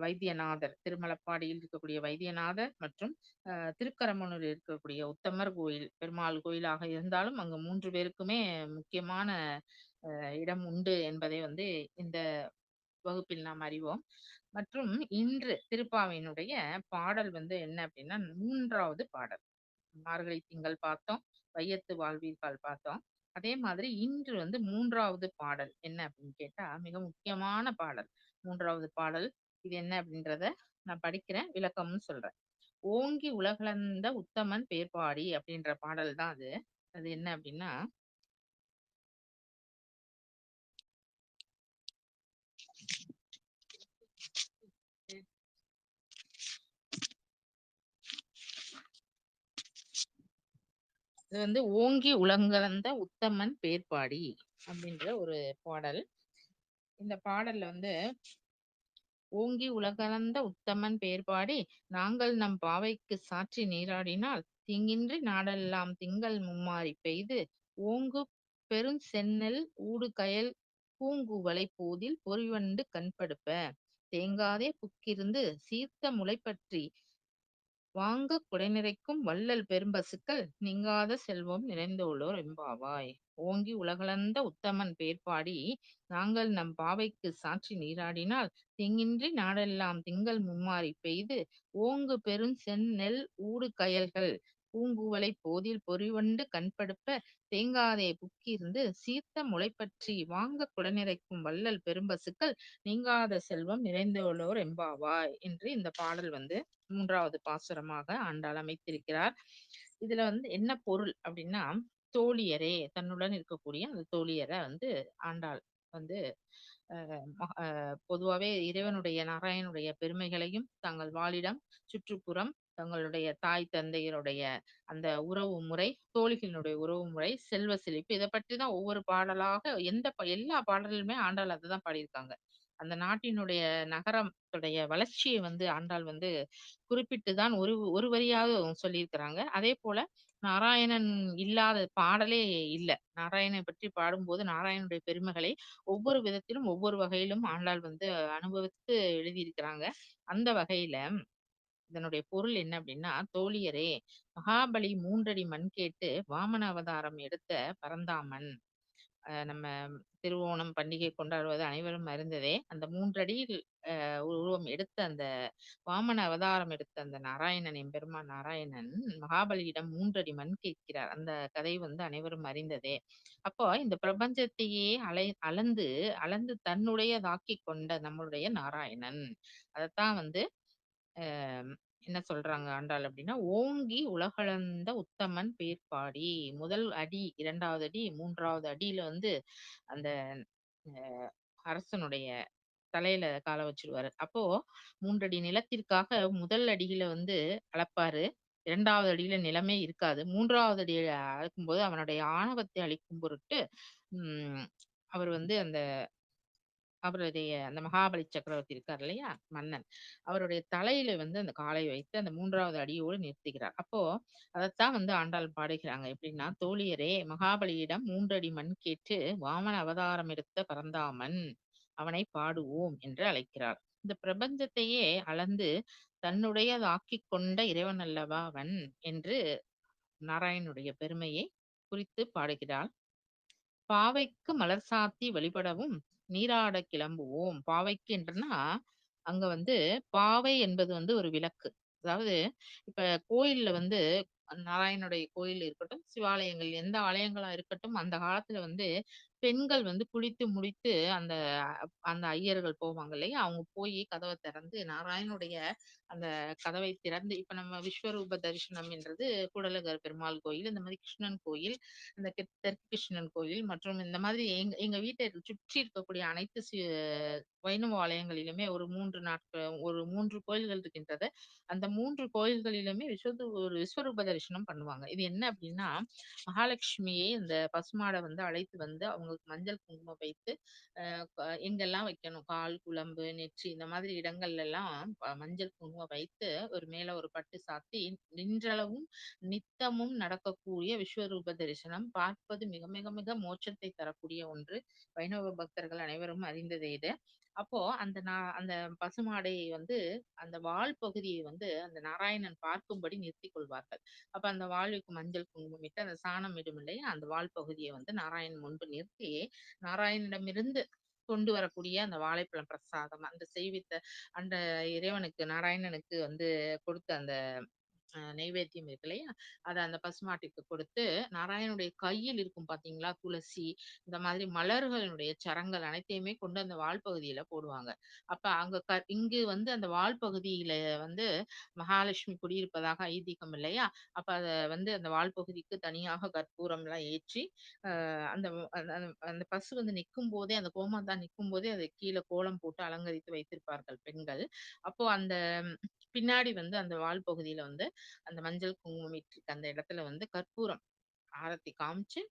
வைத்தியநாதர், திருமலப்பாடியில் இருக்கக்கூடிய வைத்தியநாதர் மற்றும் திருக்கரமனூரில் இருக்கக்கூடிய உத்தமர் கோயில், பெருமாள் கோயிலாக இருந்தாலும் அங்கு 3 பேருக்குமே முக்கியமான இடம் உண்டு என்பதை வந்து இந்த வகுப்பில் நாம் அறிவோம். மற்றும் இன்று திருப்பாவையினுடைய பாடல் வந்து என்ன அப்படின்னா 3வது பாடல். மார்கழி திங்கள் பார்த்தோம், வையத்து வாழ்வீர்கள் பார்த்தோம். அதே மாதிரி இன்று வந்து 3வது பாடல் என்ன அப்படின்னு கேட்டா மிக முக்கியமான பாடல். 3வது பாடல் இது என்ன அப்படின்றத நான் படிக்கிறேன், விளக்கமும் சொல்றேன். ஓங்கி உலகளந்த உத்தமன் பேர்பாடி அப்படின்ற பாடல் தான் அது. அது என்ன அப்படின்னா இது வந்து ஓங்கி உலகளந்த உத்தமன் பேர்பாடி அப்படின்ற ஒரு பாடல். இந்த பாடல்ல வந்து ஓங்கி உலகளந்த உத்தமன் பேர்பாடி நாங்கள் நம் பாவைக்கு சாற்றி நீராடினால் தீங்கின்றி நாடெல்லாம் திங்கள் மும்மாரி பெய்து ஓங்கு பெருஞ்செந்நெல் ஊடுகயல் பூங்குவளை போதில் பொறிவண்டு கண்படுப்ப தேங்காதே புக்கிருந்து சீர்த்த முளைப்பற்றி வாங்கக் குடைநிறைக்கும் வள்ளல் பெரும்பசுக்கள் நீங்காத செல்வம் நிறைந்துள்ளோர் எம்பாவாய். ஓங்கி உலகளந்த உத்தமன் பேர்பாடி நாங்கள் நம் பாவைக்கு சாற்றி நீராடினால் தீங்கின்றி நாடெல்லாம் திங்கள் மும்மாரி பெய்து ஓங்கு பெருஞ்செந்நெல் ஊடு கயல்கள் பூங்குவளை போதில் பொறிவண்டு கண்படுப்ப தேங்காதே புக்கிருந்து சீர்த்த முளைப்பற்றி வாங்க குடநிறைக்கும் வள்ளல் பெரும்பசுக்கள் நீங்காத செல்வம் நிறைந்துள்ளோர் எம்பாவாய் என்று இந்த பாடல் வந்து 3வது பாசுரமாக ஆண்டாள் அமைத்திருக்கிறார். இதுல வந்து என்ன பொருள் அப்படின்னா தோழியரே தன்னுடன் இருக்கக்கூடிய அந்த தோழியரை வந்து ஆண்டாள் வந்து பொதுவாவே இறைவனுடைய நாராயணனுடைய பெருமைகளையும் தங்கள் வாழிடம் சுற்றுப்புறம் தங்களுடைய தாய் தந்தையருடைய அந்த உறவு முறை, தோழிகளினுடைய உறவு முறை, செல்வ செழிப்பு இத பற்றி தான் ஒவ்வொரு பாடலாக எல்லா பாடல்களுமே ஆண்டாள் அததான் பாடியிருக்காங்க. அந்த நாட்டினுடைய நகரத்துடைய வளர்ச்சிய வந்து ஆண்டாள் வந்து குறிப்பிட்டு தான் ஒரு ஒரு வரியாவது அவங்க சொல்லியிருக்கிறாங்க. அதேபோல நாராயணன் இல்லாத பாடலே இல்ல. நாராயணனை பற்றி பாடும்போது நாராயணனுடைய பெருமைகளை ஒவ்வொரு விதத்திலும், ஒவ்வொரு வகையிலும் ஆண்டாள் வந்து அனுபவித்து எழுதியிருக்கிறாங்க. அந்த வகையில இதனுடைய பொருள் என்ன அப்படின்னா, "தோழியரே, மகாபலி 3 அடி மண் கேட்டு வாமன அவதாரம் எடுத்த பரந்தாமன்." நம்ம திருவோணம் பண்டிகை கொண்டாடுவது அனைவரும் அறிந்ததே. அந்த 3 அடியில் உருவம் எடுத்த அந்த வாமன அவதாரம் எடுத்த அந்த நாராயணன், எம்பெருமான் நாராயணன் மகாபலியிடம் 3 அடி மண் கேட்கிறார். அந்த கதை வந்து அனைவரும் அறிந்ததே. அப்போ இந்த பிரபஞ்சத்தையே அளந்து அளந்து தன்னுடையதாக்கிக் கொண்ட நம்மளுடைய நாராயணன். அதத்தான் வந்து அ என்ன சொல்றாங்க ஆண்டாள் அப்டின்னா, "ஓங்கி உலகளந்த உத்தமன் பேர் பாடி." முதல் அடி, 2வது அடி, 3வது அடியில வந்து அந்த அ அரசனுடைய தலையில கால வச்சுருவாரு. அப்போ 3 அடி நிலத்திற்காக முதல் அடியில வந்து அளப்பாரு. 2வது அடியில நிலமே இருக்காது. 3வது அடி அளக்கும்போது அவனுடைய ஆணவத்தை அழிக்கும் பொருட்டு, ம் அவர் வந்து அவருடைய அந்த மகாபலி சக்கரவர்த்தி இருக்கார் இல்லையா? மன்னன். அவருடைய தலையில வந்து அந்த காலை வைத்து அந்த 3வது அடியோடு நிறுத்துகிறார். அப்போ அதத்தான் வந்து ஆண்டாள் பாடுகிறாங்க. எப்படின்னா, "தோழியரே, மகாபலியிடம் 3 அடி மண் கேட்டு வாமன அவதாரம் எடுத்த பரந்தாமன், அவனை பாடுவோம்" என்று அழைக்கிறார். இந்த பிரபஞ்சத்தையே அளந்து தன்னுடையதாக்கிக் கொண்ட இறைவன் அல்லவா அவன் என்று நாராயணனுடைய பெருமையை குறித்து பாடுகிறாள். பாவைக்கு மலர் சாத்தி வழிபடவும் நீராடக் கிளம்புவோம். பாவைக்கு என்றன்னா, அங்க வந்து பாவை என்பது வந்து ஒரு விளக்கு. அதாவது இப்ப கோயில்ல வந்து நாராயணனுடைய கோயில் இருக்கட்டும், சிவாலயங்கள் எந்த ஆலயங்களா இருக்கட்டும், அந்த காலத்துல வந்து பெண்கள் வந்து குளித்து முடித்து அந்த அந்த ஐயர்கள் போவாங்க இல்லையா? அவங்க போயி கதவ திறந்து நாராயணனுடைய அந்த கதவை திறந்து இப்ப நம்ம விஸ்வரூப தரிசனம் என்றது கூடலகர் பெருமாள் கோயில், இந்த மாரி கிருஷ்ணன் கோயில், இந்த தெற்கு கிருஷ்ணன் கோயில் மற்றும் இந்த மாதிரி எங்க எங்க வீட்டை சுற்றி இருக்கக்கூடிய அனைத்து வைணவ ஆலயங்களிலுமே ஒரு 3 கோயில்கள் இருக்கின்றது. அந்த 3 கோயில்களிலுமே ஒரு விஸ்வரூப தரிசனம் பண்ணுவாங்க. இது என்ன அப்டின்னா, மகாலட்சுமியை இந்த பசுமாட வந்து அழைத்து வந்து அவங்களுக்கு மஞ்சள், குங்குமம் வைத்து எங்கெல்லாம் வைக்கணும், கால், குழம்பு, நெற்றி இந்த மாதிரி இடங்கள்ல எல்லாம் மஞ்சள், குங்குமம் வைத்து ஒரு மேல ஒரு பட்டு சாத்தி நின்றளவும் நித்தமும் நடக்கக்கூடிய விஸ்வரூப தரிசனம் பார்ப்பது மிக மிக மிக மோட்சத்தை தரக்கூடிய ஒன்று. வைணவ பக்தர்கள் அனைவரும் அறிந்ததே இது. அப்போ அந்த பசுமாடை வந்து அந்த வால் பகுதியை வந்து அந்த நாராயணன் பார்க்கும்படி நிறுத்திக் கொள்வார்கள். அப்ப அந்த வாலுக்கு மஞ்சள் குங்குமம் இட்டு அந்த சாணம் இடும் இல்லையா? அந்த வால் பகுதியை வந்து நாராயணன் முன்பு நிறுத்தி, நாராயணனிடமிருந்து கொண்டு வரக்கூடிய அந்த வாழைப்பழம் பிரசாதம், அந்த செய்வித்த அந்த இறைவனுக்கு நாராயணனுக்கு வந்து கொடுத்த அந்த நெய்வேத்தியம் இருக்கு இல்லையா? அத அந்த பசுமாட்டிற்கு கொடுத்து, நாராயணனுடைய கையில் இருக்கும் பார்த்தீங்களா? துளசி, இந்த மாதிரி மலர்களுடைய சரங்கள் அனைத்தையுமே கொண்டு அந்த வால் பகுதியில போடுவாங்க. அப்ப அங்க இங்கு வந்து அந்த வால் பகுதியில வந்து மகாலட்சுமி குடியிருப்பதாக ஐதீகம் இல்லையா? அப்ப அத வந்து அந்த வால் பகுதிக்கு தனியாக கற்பூரம்லாம் ஏற்றி, அந்த அந்த அந்த அந்த பசு வந்து நிக்கும்போதே, அந்த கோமாதா நிக்கும்போதே, அத கீழ கோலம் போட்டு அலங்கரித்து வைத்திருப்பார்கள் பெண்கள். அப்போ அந்த பின்னாடி வந்து அந்த வால் பகுதியில வந்து அந்த மஞ்சள், குங்குமம் இட்டிருக்க அந்த இடத்துல வந்து கற்பூரம் ஆரத்தி காமிச்சு,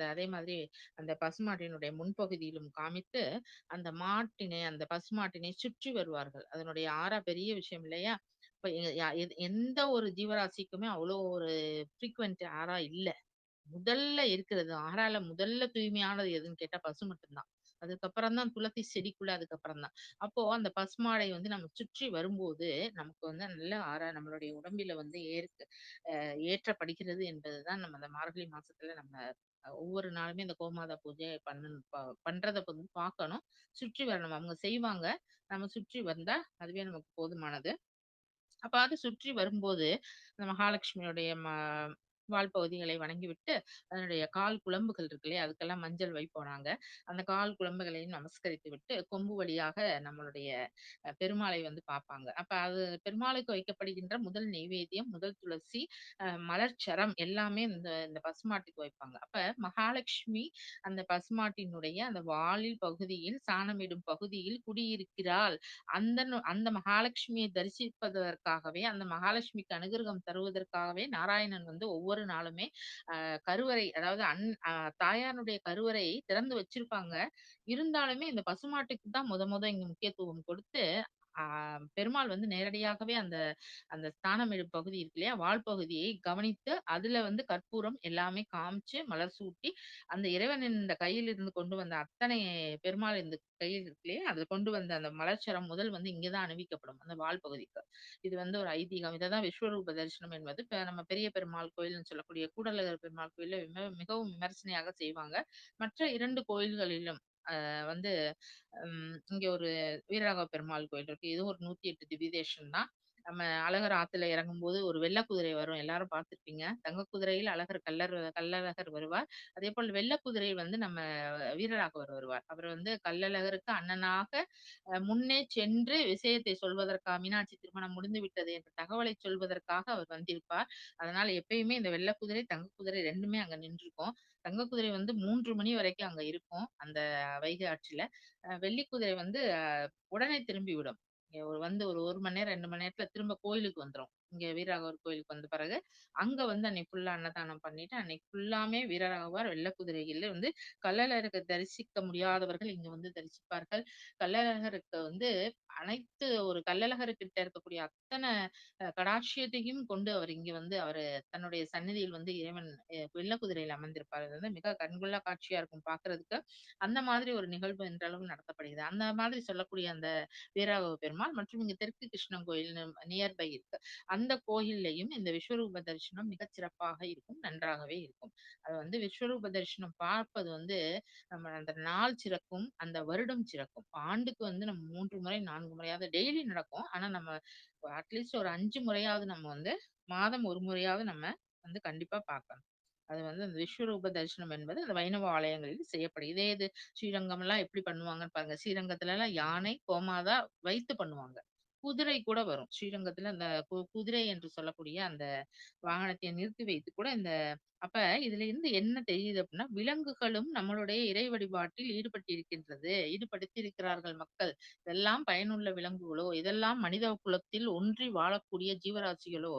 அதே மாதிரி அந்த பசுமாட்டினுடைய முன்பகுதியிலும் காமித்து, அந்த பசுமாட்டினை சுற்றி வருவார்கள். அதனுடைய ஆறா பெரிய விஷயம் இல்லையா? இப்ப எந்த ஒரு ஜீவராசிக்குமே அவ்வளோ ஒரு ஃப்ரீக்வென்ட் ஆறா இல்ல. முதல்ல இருக்கிறது. ஆறால முதல்ல தூய்மையானது எதுன்னு கேட்டா பசு மட்டும் தான். அதுக்கப்புறம் தான் துளசி செடிக்குள்ள அதுக்கப்புறம் தான். அப்போ அந்த பசுமாடை வந்து நம்ம சுற்றி வரும்போது, நமக்கு வந்து நல்ல ஆறா நம்மளுடைய உடம்பில வந்து ஏற்றப்படுகிறது என்பதுதான் நம்ம அந்த மார்கழி மாசத்துல நம்ம ஒவ்வொரு நாளுமே இந்த கோமாதா பூஜை பண்றத வந்து பார்க்கணும். சுற்றி வரணும். அவங்க செய்வாங்க. நம்ம சுற்றி வந்தா அதுவே நமக்கு போதுமானது. அப்ப அது சுற்றி வரும்போது, இந்த மகாலட்சுமியுடைய வால் பகுதிகளை வணங்கிவிட்டு, அதனுடைய கால் குளம்புகள் இருக்கு இல்லையா? அதுக்கெல்லாம் மஞ்சள் வைப்போம் நாங்க. அந்த கால் குளம்புகளையும் நமஸ்கரித்து விட்டு, கொம்பு வழியாக நம்மளுடைய பெருமாளை வந்து பார்ப்பாங்க. அப்ப அது பெருமாளுக்கு வைக்கப்படுகின்ற முதல் நெய்வேத்தியம், முதல் துளசி, மலர்ச்சரம் எல்லாமே இந்த இந்த பசுமாட்டுக்கு வைப்பாங்க. அப்ப மகாலட்சுமி அந்த பசுமாட்டினுடைய அந்த வாலில் பகுதியில், சாணமிடும் பகுதியில் குடியிருக்கிறாள். அந்த மகாலட்சுமியை தரிசிப்பதற்காகவே, அந்த மகாலட்சுமிக்கு அனுகிரகம் தருவதற்காகவே நாராயணன் வந்து ஒவ்வொரு நாளுமே கருவறை அதாவது தாயாருடைய கருவறை திறந்து வச்சிருப்பாங்க. இருந்தாலுமே இந்த பசுமாட்டுக்கு தான் மொத இங்க முக்கியத்துவம் கொடுத்து, ஆ பெருமாள் வந்து நேரடியாகவே அந்த அந்த ஸ்தானமிடும் பகுதி இருக்கு இல்லையா? வால் பகுதியை கவனித்து, அதுல வந்து கற்பூரம் எல்லாமே காமிச்சு, மலர் சூட்டி, அந்த இறைவனின் இந்த கையில் இருந்து கொண்டு வந்த அத்தனை பெருமாள் இந்த கையில் இருக்கு இல்லையா? அதுல கொண்டு வந்த அந்த மலர்ச்சரம் முதல் வந்து இங்க தான் அணிவிக்கப்படும். அந்த வால் பகுதிக்கு. இது வந்து ஒரு ஐதீகம். இததான் விஸ்வரூப தரிசனம் என்பது. இப்ப நம்ம பெரிய பெருமாள் கோயில்னு சொல்லக்கூடிய கூடலகர் பெருமாள் கோயில்ல மிகவும் விமர்சனையாக செய்வாங்க. மற்ற 2 கோயில்களிலும் வந்து இங்க ஒரு வீரராகவ பெருமாள் கோயில் இருக்கு. இதுவும் ஒரு 108 திவ்ய தேசம் தான். நம்ம அழகர் ஆத்துல இறங்கும்போது ஒரு வெள்ள குதிரை வரும். எல்லாரும் பார்த்திருப்பீங்க. தங்க குதிரையில் அழகர் கள்ளழகர் வருவார். அதேபோல் வெள்ள குதிரையில் வந்து நம்ம வீரராகவர் வருவார். அவர் வந்து கள்ளழகருக்கு அண்ணனாக முன்னே சென்று விஷயத்தை சொல்வதற்காக மீனாட்சி திருமணம் முடிந்து விட்டது என்ற தகவலை சொல்வதற்காக அவர் வந்திருப்பார். அதனால எப்பயுமே இந்த வெள்ள குதிரை, தங்க குதிரை 2மே அங்க நின்றுக்கும். தங்க குதிரை வந்து 3 மணி வரைக்கும் அங்க இருக்கும். அந்த வைகை ஆற்றில. வெள்ளி குதிரை வந்து உடனே திரும்பிவிடும். இங்க வந்து ஒரு 1 மணி நேரம், 2 மணி நேரத்துல திரும்ப கோயிலுக்கு வந்துரும். இங்க வீரராகவர் கோயிலுக்கு வந்த பிறகு, அங்க வந்து அன்னைக்கு ஃபுல்லா அன்னதானம் பண்ணிட்டு, அன்னைக்கு ஃபுல்லாமே வீரராகவர் வெள்ள குதிரையில வந்து கள்ளழகர தரிசிக்க முடியாதவர்கள் இங்க வந்து தரிசிப்பார்கள். கள்ளழகருக்கு வந்து அனைத்து ஒரு கள்ளழகர்கிட்ட இருக்கக்கூடிய அத்தன கடாட்சியத்தையும் கொண்டு அவர் இங்க வந்து அவரு தன்னுடைய சந்நிதியில் வந்து இறைவன் வெள்ள குதிரையில அமர்ந்திருப்பார். அது வந்து மிக கண்கொள்ளா காட்சியா இருக்கும் பார்க்கறதுக்கு. அந்த மாதிரி ஒரு நிகழ்வு இன்றளவும் நடத்தப்படுகிறது. அந்த மாதிரி சொல்லக்கூடிய அந்த வீரராகவ பெருமாள் மற்றும் இங்க தெற்கு கிருஷ்ணன் கோயில்னு நியர்பை இருக்கு. அந்த கோயில்லயும் இந்த விஸ்வரூப தரிசனம் மிகச் சிறப்பாக இருக்கும். நன்றாகவே இருக்கும். அது வந்து விஸ்வரூப தரிசனம் பார்ப்பது வந்து நம்ம அந்த நாள் சிறக்கும், அந்த வருடம் சிறக்கும். ஆண்டுக்கு வந்து நம்ம 3 முறை, 4 முறையாவது டெய்லி நடக்கும். ஆனா நம்ம அட்லீஸ்ட் ஒரு 5 முறையாவது நம்ம வந்து மாதம் 1 முறையாவது நம்ம வந்து கண்டிப்பா பார்க்கணும். அது வந்து அந்த விஸ்வரூப தரிசனம் என்பது அந்த வைணவ ஆலயங்களில் செய்யப்படும். இதே இது ஸ்ரீரங்கம்லாம் எப்படி பண்ணுவாங்கன்னு பாருங்க. ஸ்ரீரங்கத்துலலாம் யானை, கோமாதா வைத்து பண்ணுவாங்க. குதிரை கூட வரும். ஸ்ரீரங்கத்துல அந்த குதிரை என்று சொல்லக்கூடிய அந்த வாகனத்தை நிறுத்தி வைத்து கூட இந்த அப்ப இதுல இருந்து என்ன தெரியுது அப்படின்னா, விலங்குகளும் நம்மளுடைய இறை வழிபாட்டில் ஈடுபடுத்தியிருக்கிறார்கள் மக்கள். இதெல்லாம் பயனுள்ள விலங்குகளோ, இதெல்லாம் மனித குலத்தில் ஒன்றி வாழக்கூடிய ஜீவராசிகளோ,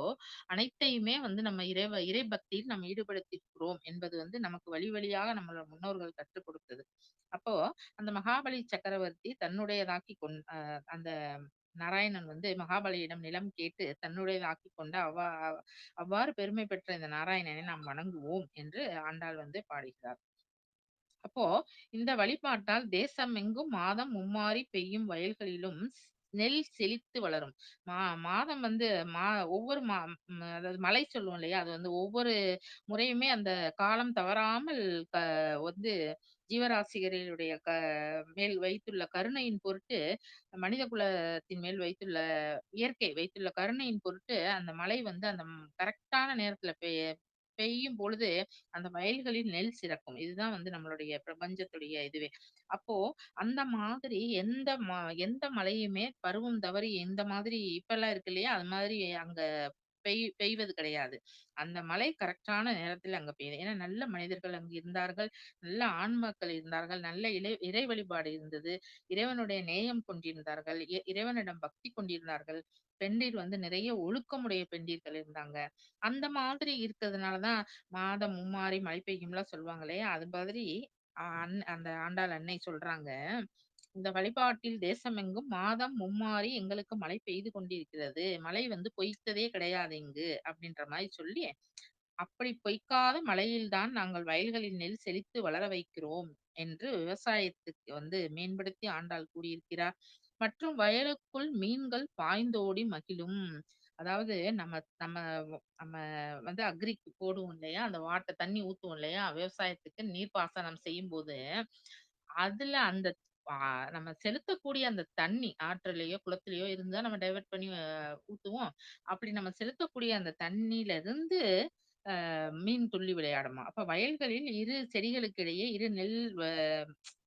அனைத்தையுமே வந்து நம்ம இறை பக்தியில் நம்ம ஈடுபடுத்தியிருக்கிறோம் என்பது வந்து நமக்கு வழி வழியாக நம்மளோட முன்னோர்கள் கற்றுக் கொடுத்தது. அப்போ அந்த மகாபலி சக்கரவர்த்தி தன்னுடையதாக்கி அந்த நாராயணன் வந்து மகாபலியிடம் நிலம் கேட்டு தன்னுடையதாக்கிக் கொண்ட அவ்வாறு பெருமை பெற்ற இந்த நாராயணனை நாம் வணங்குவோம் என்று ஆண்டாள் வந்து பாடுகிறார். அப்போ இந்த வழிபாட்டால் தேசமெங்கும் மாதம் மும்மாரி பெய்யும் வயல்களிலும் நெல் செழித்து வளரும். மா மாதம் வந்து மா ஒவ்வொரு அதாவது மழை சொல்லுவோம் இல்லையா? அது வந்து ஒவ்வொரு முறையுமே அந்த காலம் தவறாமல் வந்து ஜீவராசிகளுடைய மேல் வைத்துள்ள கருணையின் பொருட்டு, மனித குலத்தின் மேல் வைத்துள்ள இயற்கை வைத்துள்ள கருணையின் பொருட்டு, அந்த மழை வந்து அந்த கரெக்ட்டான நேரத்துல பெய்யும் பொழுது, அந்த வயல்களில் நெல் சிறக்கும். இதுதான் வந்து நம்மளுடைய பிரபஞ்சத்துடைய இதுவே. அப்போ அந்த மாதிரி எந்த மழையுமே பருவம் தவறி எந்த மாதிரி இப்பல்லாம் இருக்கு இல்லையா? அது மாதிரி அங்க பெய்வது கிடையாது. அந்த மழை கரெக்ட்டான நேரத்துல அங்க பெய்யுது. ஏன்னா நல்ல மனிதர்கள் அங்கு இருந்தார்கள். நல்ல ஆன்மாக்கள் இருந்தார்கள். நல்ல இறை வழிபாடு இருந்தது. இறைவனுடைய நேயம் கொண்டிருந்தார்கள். இறைவனிடம் பக்தி கொண்டிருந்தார்கள். பெண்டிர் வந்து நிறைய ஒழுக்கமுடைய பெண்டிர்கள் இருந்தாங்க. அந்த மாதிரி இருக்கிறதுனால தான் மாதம் மும்மாரி மழை பெய்யும்லாம் சொல்லுவாங்க இல்லையா? அது மாதிரி அந்த ஆண்டாள் அன்னை சொல்றாங்க. இந்த வழிபாட்டில் தேசமெங்கும் மாதம் மும்மாரி எங்களுக்கு மழை பெய்து கொண்டிருக்கிறது. மழை வந்து பொய்த்ததே கிடையாது இங்கு அப்படின்ற மாரி சொல்லி, அப்படி பொய்க்காத மழையில் தான் நாங்கள் வயல்களில் நெல் செழித்து வளர வைக்கிறோம் என்று விவசாயத்துக்கு வந்து மேம்படுத்தி ஆண்டாள் கூறியிருக்கிறார். மற்றும் வயலுக்குள் மீன்கள் பாய்ந்தோடி மகிழும். அதாவது நம்ம நம்ம நம்ம வந்து அக்ரிக்கு போடுவோம் இல்லையா? அந்த தண்ணி ஊத்துவோம் இல்லையா? விவசாயத்துக்கு நீர்ப்பாசனம் செய்யும்போது, அதுல அந்த ஆ நம்ம செலுத்தக்கூடிய அந்த தண்ணி ஆற்றிலயோ, குளத்திலயோ இருந்தா நம்ம டைவர்ட் பண்ணி ஊத்துவோம். அப்படி நம்ம செலுத்தக்கூடிய அந்த தண்ணீல இருந்து மீன் துள்ளி விளையாடுமாம். அப்ப வயல்களில் 2 செடிகளுக்கு இடையே 2 நெல்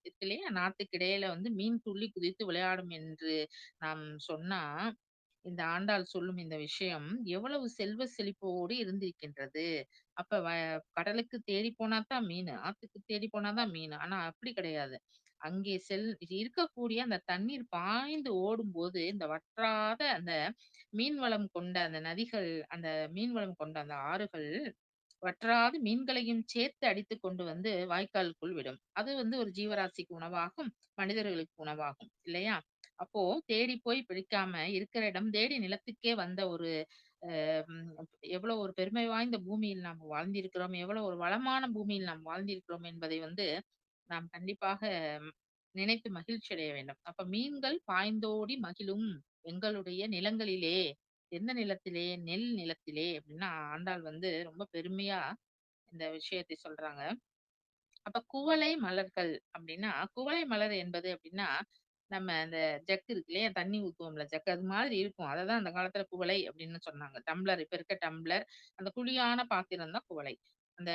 இருக்கு இல்லையா? நாத்துக்கு இடையில வந்து மீன் துள்ளி குதித்து விளையாடும் என்று நாம் சொன்னா, இந்த ஆண்டாள் சொல்லும் இந்த விஷயம் எவ்வளவு செல்வ செழிப்போடு இருந்திருக்கின்றது. அப்ப கடலுக்கு தேடி போனா தான் மீனு, ஆத்துக்கு தேடி போனா தான் மீனு. ஆனா அப்படி கிடையாது. அங்கே இருக்கக்கூடிய அந்த தண்ணீர் பாய்ந்து ஓடும்போது, இந்த வற்றாத அந்த மீன் வளம் கொண்ட அந்த நதிகள், அந்த மீன் வளம் கொண்ட அந்த ஆறுகள் வற்றாது மீன்களையும் சேர்த்து அடித்துக் கொண்டு வந்து வாய்க்காலுக்குள் விடும். அது வந்து ஒரு ஜீவராசிக்கு உணவாகும், மனிதர்களுக்கு உணவாகும் இல்லையா? அப்போ தேடி போய் பிடிக்காம இருக்கிற இடம் தேடி நிலத்துக்கே வந்த ஒரு அ ம் எவ்வளோ ஒரு பெருமை வாய்ந்த பூமியில் நாம் வாழ்ந்திருக்கிறோம், எவ்வளோ ஒரு வளமான பூமியில் நாம் வாழ்ந்திருக்கிறோம் என்பதை வந்து நாம் கண்டிப்பாக நினைத்து மகிழ்ச்சி அடைய வேண்டும். அப்ப மீன்கள் பாய்ந்தோடி மகிழும் எங்களுடைய நிலங்களிலே. எந்த நிலத்திலே? நெல் நிலத்திலே அப்டின்னா ஆண்டாள் வந்து ரொம்ப பெருமையா இந்த விஷயத்தை சொல்றாங்க. அப்ப குவளை மலர்கள் அப்டின்னா, குவளை மலர் என்பது அப்டின்னா, நம்ம அந்த ஜக் இருக்கு இல்லையா? தண்ணி ஊத்துவோம்ல ஜக் அது மாதிரி இருக்கும். அததான் அந்த காலத்துல குவளை அப்டின்னு சொன்னாங்க. டம்ளர் இப்ப இருக்க டம்ளர், அந்த குழியான பாத்திரம் தான் குவளை. அந்த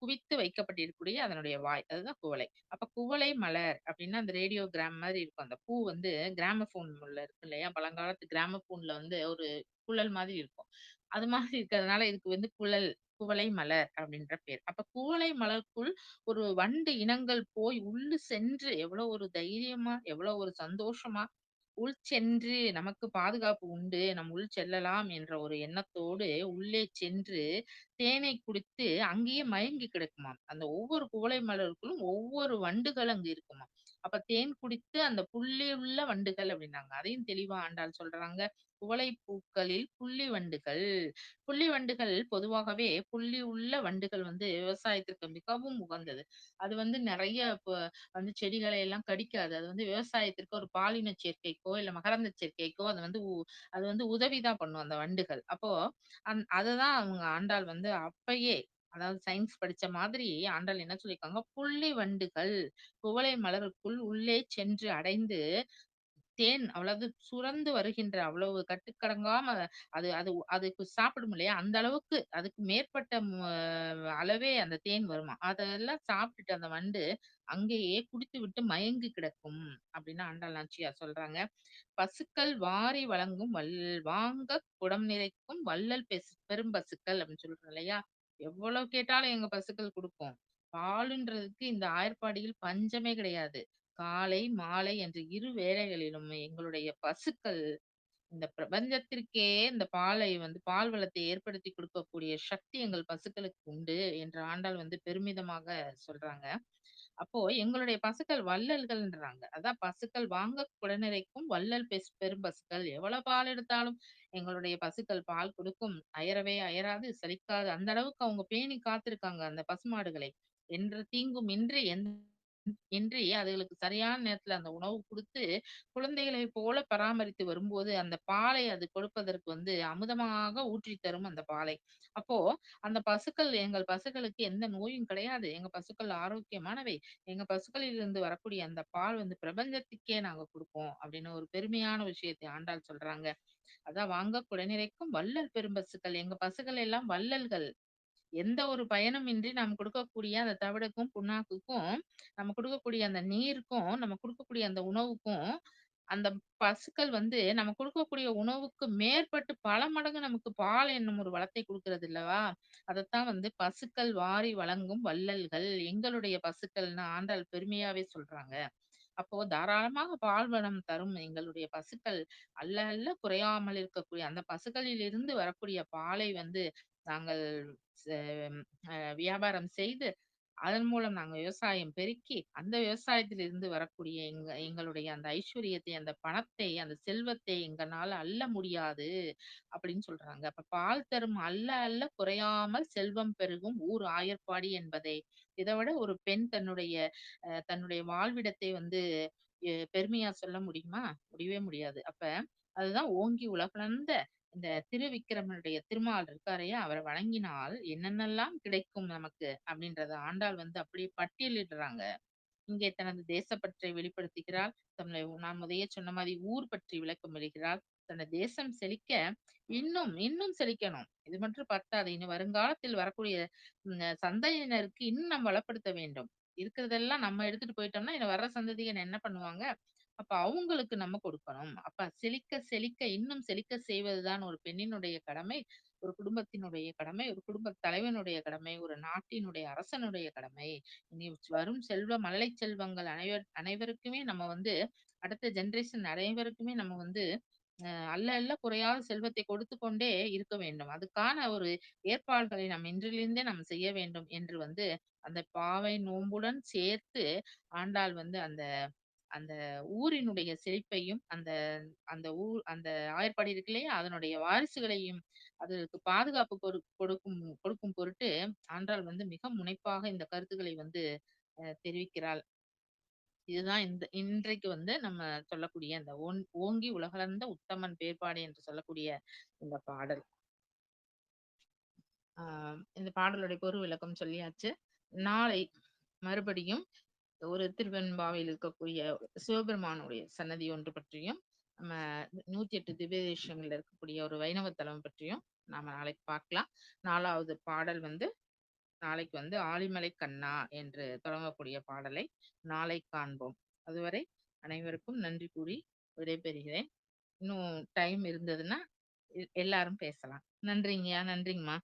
குவித்து வைக்கப்பட்டிருக்கக்கூடிய அதனுடைய வாய். அதுதான் குவளை. அப்ப குவளை மலர் அப்டின்னா, அந்த ரேடியோகிராம் மாரி இருக்கும். அந்த பூ வந்து கிராமோஃபோன்ல இருக்கு இல்லையா? பழங்காலத்து கிராமோஃபோன்ல வந்து ஒரு குழல் மாதிரி இருக்கும். அது மாதிரி இருக்கிறதுனால இதுக்கு வந்து குவளை மலர் அப்டின்ற பேர். அப்ப குவளை மலருக்குள் ஒரு வண்டு இனங்கள் போய் உள்ளு சென்று எவ்வளோ ஒரு தைரியமா, எவ்வளோ ஒரு சந்தோஷமா உள் சென்று நமக்கு பாதுகாப்பு உண்டு. நம் உள் செல்லலாம் என்ற ஒரு எண்ணத்தோடு உள்ளே சென்று தேனை குடித்து அங்கேயே மயங்கி கிடக்குமாம். அந்த ஒவ்வொரு குவளை மலருக்குள்ளும் ஒவ்வொரு வண்டுகள் அங்கு இருக்குமாம். அப்ப தேன் குடித்து அந்த புள்ளியுள்ள வண்டுகள் அப்படின்னாங்க. அதையும் தெளிவா ஆண்டாள் சொல்றாங்க. குவளை பூக்களில் புள்ளி வண்டுகள். புள்ளி வண்டுகள் பொதுவாகவே புள்ளி உள்ள வண்டுகள் வந்து விவசாயத்திற்கு மிகவும் உகந்தது. அது வந்து நெறைய வந்து செடிகளை எல்லாம் கடிக்காது. அது வந்து விவசாயத்திற்கு ஒரு பாலின சேர்க்கைக்கோ, இல்ல மகரந்த சேர்க்கைக்கோ அது வந்து உதவி தான் பண்ணும் அந்த வண்டுகள். அப்போ அததான் அவங்க ஆண்டாள் வந்து அப்பயே அதாவது சயின்ஸ் படிச்ச மாதிரி ஆண்டாள் என்ன சொல்லியிருக்காங்க, புள்ளி வண்டுகள் குவளை மலருக்குள் உள்ளே சென்று அடைந்து தேன் அவ்வளவு சுரந்து வருகின்ற அவ்வளவு கட்டுக்கடங்காம அது அது அதுக்கு சாப்பிடும் இல்லையா? அந்த அளவுக்கு அதுக்கு மேற்பட்ட அளவே அந்த தேன் வருமாம். அதெல்லாம் சாப்பிட்டுட்டு அந்த வண்டு அங்கேயே குடித்துவிட்டு மயங்கி கிடக்கும் அப்படின்னு ஆண்டாள் நாச்சியார் சொல்றாங்க. பசுக்கள் வாரி வழங்கும் வாங்கக் குடம் நிறைக்கும் வள்ளல் பெரும்பசுக்கள் அப்படின்னு சொல்றோம் இல்லையா? எவ்வளவு கேட்டாலும் எங்க பசுக்கள் குடுக்கும். பாலுன்றதுக்கு இந்த ஆயர்பாடியில் பஞ்சமே கிடையாது. காலை, மாலை என்று 2 வேளைகளிலும் எங்களுடைய பசுக்கள் இந்த பிரபஞ்சத்திற்கே இந்த பாலை வந்து பால் வளத்தை ஏற்படுத்தி கொடுக்கக்கூடிய சக்தி எங்கள் பசுக்களுக்கு உண்டு என்று ஆண்டாள் வந்து பெருமிதமாக சொல்றாங்க. அப்போ எங்களுடைய பசுக்கள் வள்ளல்கள்ன்றாங்க. அதான் பசுக்கள் வாங்க குடநிறைக்கும் வள்ளல் பெரும்பசுக்கள். எவ்வளவு பால் எடுத்தாலும் எங்களுடைய பசுக்கள் பால் கொடுக்கும். அயரவே அயராது, சலிக்காது. அந்த அளவுக்கு அவங்க பேணி காத்திருக்காங்க அந்த பசுமாடுகளை. என்ற தீங்கும் இன்றி அதுகளுக்கு சரியான நேரத்துல அந்த உணவு குடுத்து, குழந்தைகளைப் போல பராமரித்து வரும்போது, அந்த பாலை அது கொடுப்பதற்கு வந்து அமுதமாக ஊற்றித் தரும் அந்த பாலை. அப்போ அந்த பசுக்கள் எங்கள் பசுக்களுக்கு எந்த நோயும் கிடையாது. எங்க பசுக்கள் ஆரோக்கியமானவை. எங்க பசுக்களிலிருந்து வரக்கூடிய அந்த பால் வந்து பிரபஞ்சத்துக்கே நாங்க குடுப்போம். அப்படின்னு ஒரு பெருமையான விஷயத்தை ஆண்டாள் சொல்றாங்க. அதான் வாங்க குடநிறைக்கும் வள்ளல் பெரும்பசுக்கள். எங்க பசுக்கள் எல்லாம் வள்ளல்கள். எந்த ஒரு பயனும் இன்றி நாம் கொடுக்கக்கூடிய அந்த தவிடுக்கும், புண்ணாக்குக்கும், நம்ம குடுக்கக்கூடிய அந்த நீருக்கும், நம்ம குடுக்கக்கூடிய அந்த உணவுக்கும், அந்த பசுக்கள் வந்து நம்ம குடுக்கக்கூடிய உணவுக்கு மேற்பட்டு பல மடங்கு நமக்கு பால் என்னும் ஒரு வளத்தை குடுக்கிறது அல்லவா? அதத்தான் வந்து பசுக்கள் வாரி வழங்கும் வள்ளல்கள். எங்களுடைய பசுக்கள்ன்னு ஆண்டாள் பெருமையாவே சொல்றாங்க. அப்போ தாராளமாக பால் வளம் தரும் எங்களுடைய பசுக்கள் அல்ல அல்ல குறையாமல் இருக்கக்கூடிய அந்த பசுக்களிலிருந்து வரக்கூடிய பாலை வந்து நாங்கள் ச வியாபாரம் செய்து, அதன் மூலம் நாங்க விவசாயம் பெருக்கி, அந்த விவசாயத்திலிருந்து வரக்கூடிய எங்களுடைய அந்த ஐஸ்வர்யத்தை, அந்த பணத்தை, அந்த செல்வத்தை எங்கனால அள்ள முடியாது அப்படின்னு சொல்றாங்க. அப்ப பால் தரும் அள்ள அள்ள குறையாமல் செல்வம் பெருகும் ஊர் ஆயர்பாடி என்பதை இத விட ஒரு பெண் தன்னுடைய வாழ்விடத்தை வந்து பெருமையா சொல்ல முடியுமா? முடியவே முடியாது. அப்ப அதுதான் ஓங்கி உலகளந்த இந்த திருவிக்கிரமனுடைய திருமால் இருக்காரையா, அவர வணங்கினால் என்னென்னலாம் கிடைக்கும் நமக்கு அப்படின்றத ஆண்டாள் வந்து அப்படியே பட்டியலிடுறாங்க. இங்கே தனது தேசப்பற்றை வெளிப்படுத்துகிறாள். நான் முதயே சொன்ன மாரி ஊர் பற்றி விளக்கம் அளிக்கிறாள். தன்னை தேசம் செழிக்க இன்னும் இன்னும் செழிக்கணும். இது மட்டும் பத்தாது. இனி வருங்காலத்தில் வரக்கூடிய சந்ததியினருக்கு இன்னும் நம்ம வளப்படுத்த வேண்டும். இருக்கிறதெல்லாம் நம்ம எடுத்துட்டு போயிட்டோம்னா, இனி வர்ற சந்ததியினர் என்ன பண்ணுவாங்க? அப்ப அவங்களுக்கு நம்ம கொடுக்கணும். அப்ப செழிக்க செழிக்க இன்னும் செழிக்க செய்வதுதான் ஒரு பெண்ணினுடைய கடமை. ஒரு குடும்பத்தினுடைய கடமை, ஒரு குடும்பத் தலைவனுடைய கடமை, ஒரு நாட்டினுடைய அரசனுடைய கடமை. இனி வரும் மழலை செல்வங்கள் அனைவருக்குமே நம்ம அடுத்த ஜெனரேஷன் அனைவருக்குமே நம்ம அல்ல அல்ல குறையாத செல்வத்தை கொடுத்துக் கொண்டே இருக்க வேண்டும். அதுக்கான ஒரு ஏற்பாடுகளை நம்ம இன்றிலிருந்தே நம்ம செய்ய வேண்டும் என்று அந்த பாவை நோன்புடன் சேர்த்து ஆண்டாள் அந்த அந்த ஊரினுடைய செழிப்பையும், அந்த அந்த அந்த ஆயர்பாடி இருக்கு இல்லையா? அதனுடைய வாரிசுகளையும் அதற்கு பாதுகாப்பு கொடுக்கும் கொடுக்கும் பொருட்டு ஆண்டாள் மிக முனைப்பாக இந்த கருத்துக்களை தெரிவிக்கிறாள். இதுதான் இன்றைக்கு நம்ம சொல்லக்கூடிய அந்த ஓங்கி உலகளந்த உத்தமன் பேர்பாடு என்று சொல்லக்கூடிய இந்த பாடல். இந்த பாடலுடைய பொருள் விளக்கம் சொல்லியாச்சு. நாளை மறுபடியும் ஒரு திருவெண்பாவையில் இருக்கக்கூடிய சிவபெருமானுடைய சன்னதி ஒன்று பற்றியும், நம்ம 108 திவ்ய தேசங்கள்ல இருக்கக்கூடிய ஒரு வைணவ தலம் பற்றியும் நாம நாளைக்கு பார்க்கலாம். 4வது பாடல் நாளைக்கு ஆழிமலை கண்ணா என்று தொடங்கக்கூடிய பாடலை நாளை காண்போம். அதுவரை அனைவருக்கும் நன்றி கூறி விடைபெறுகிறேன். இன்னும் டைம் இருந்ததுன்னா எல்லாரும் பேசலாம். நன்றிங்கய்யா, நன்றிங்கம்மா.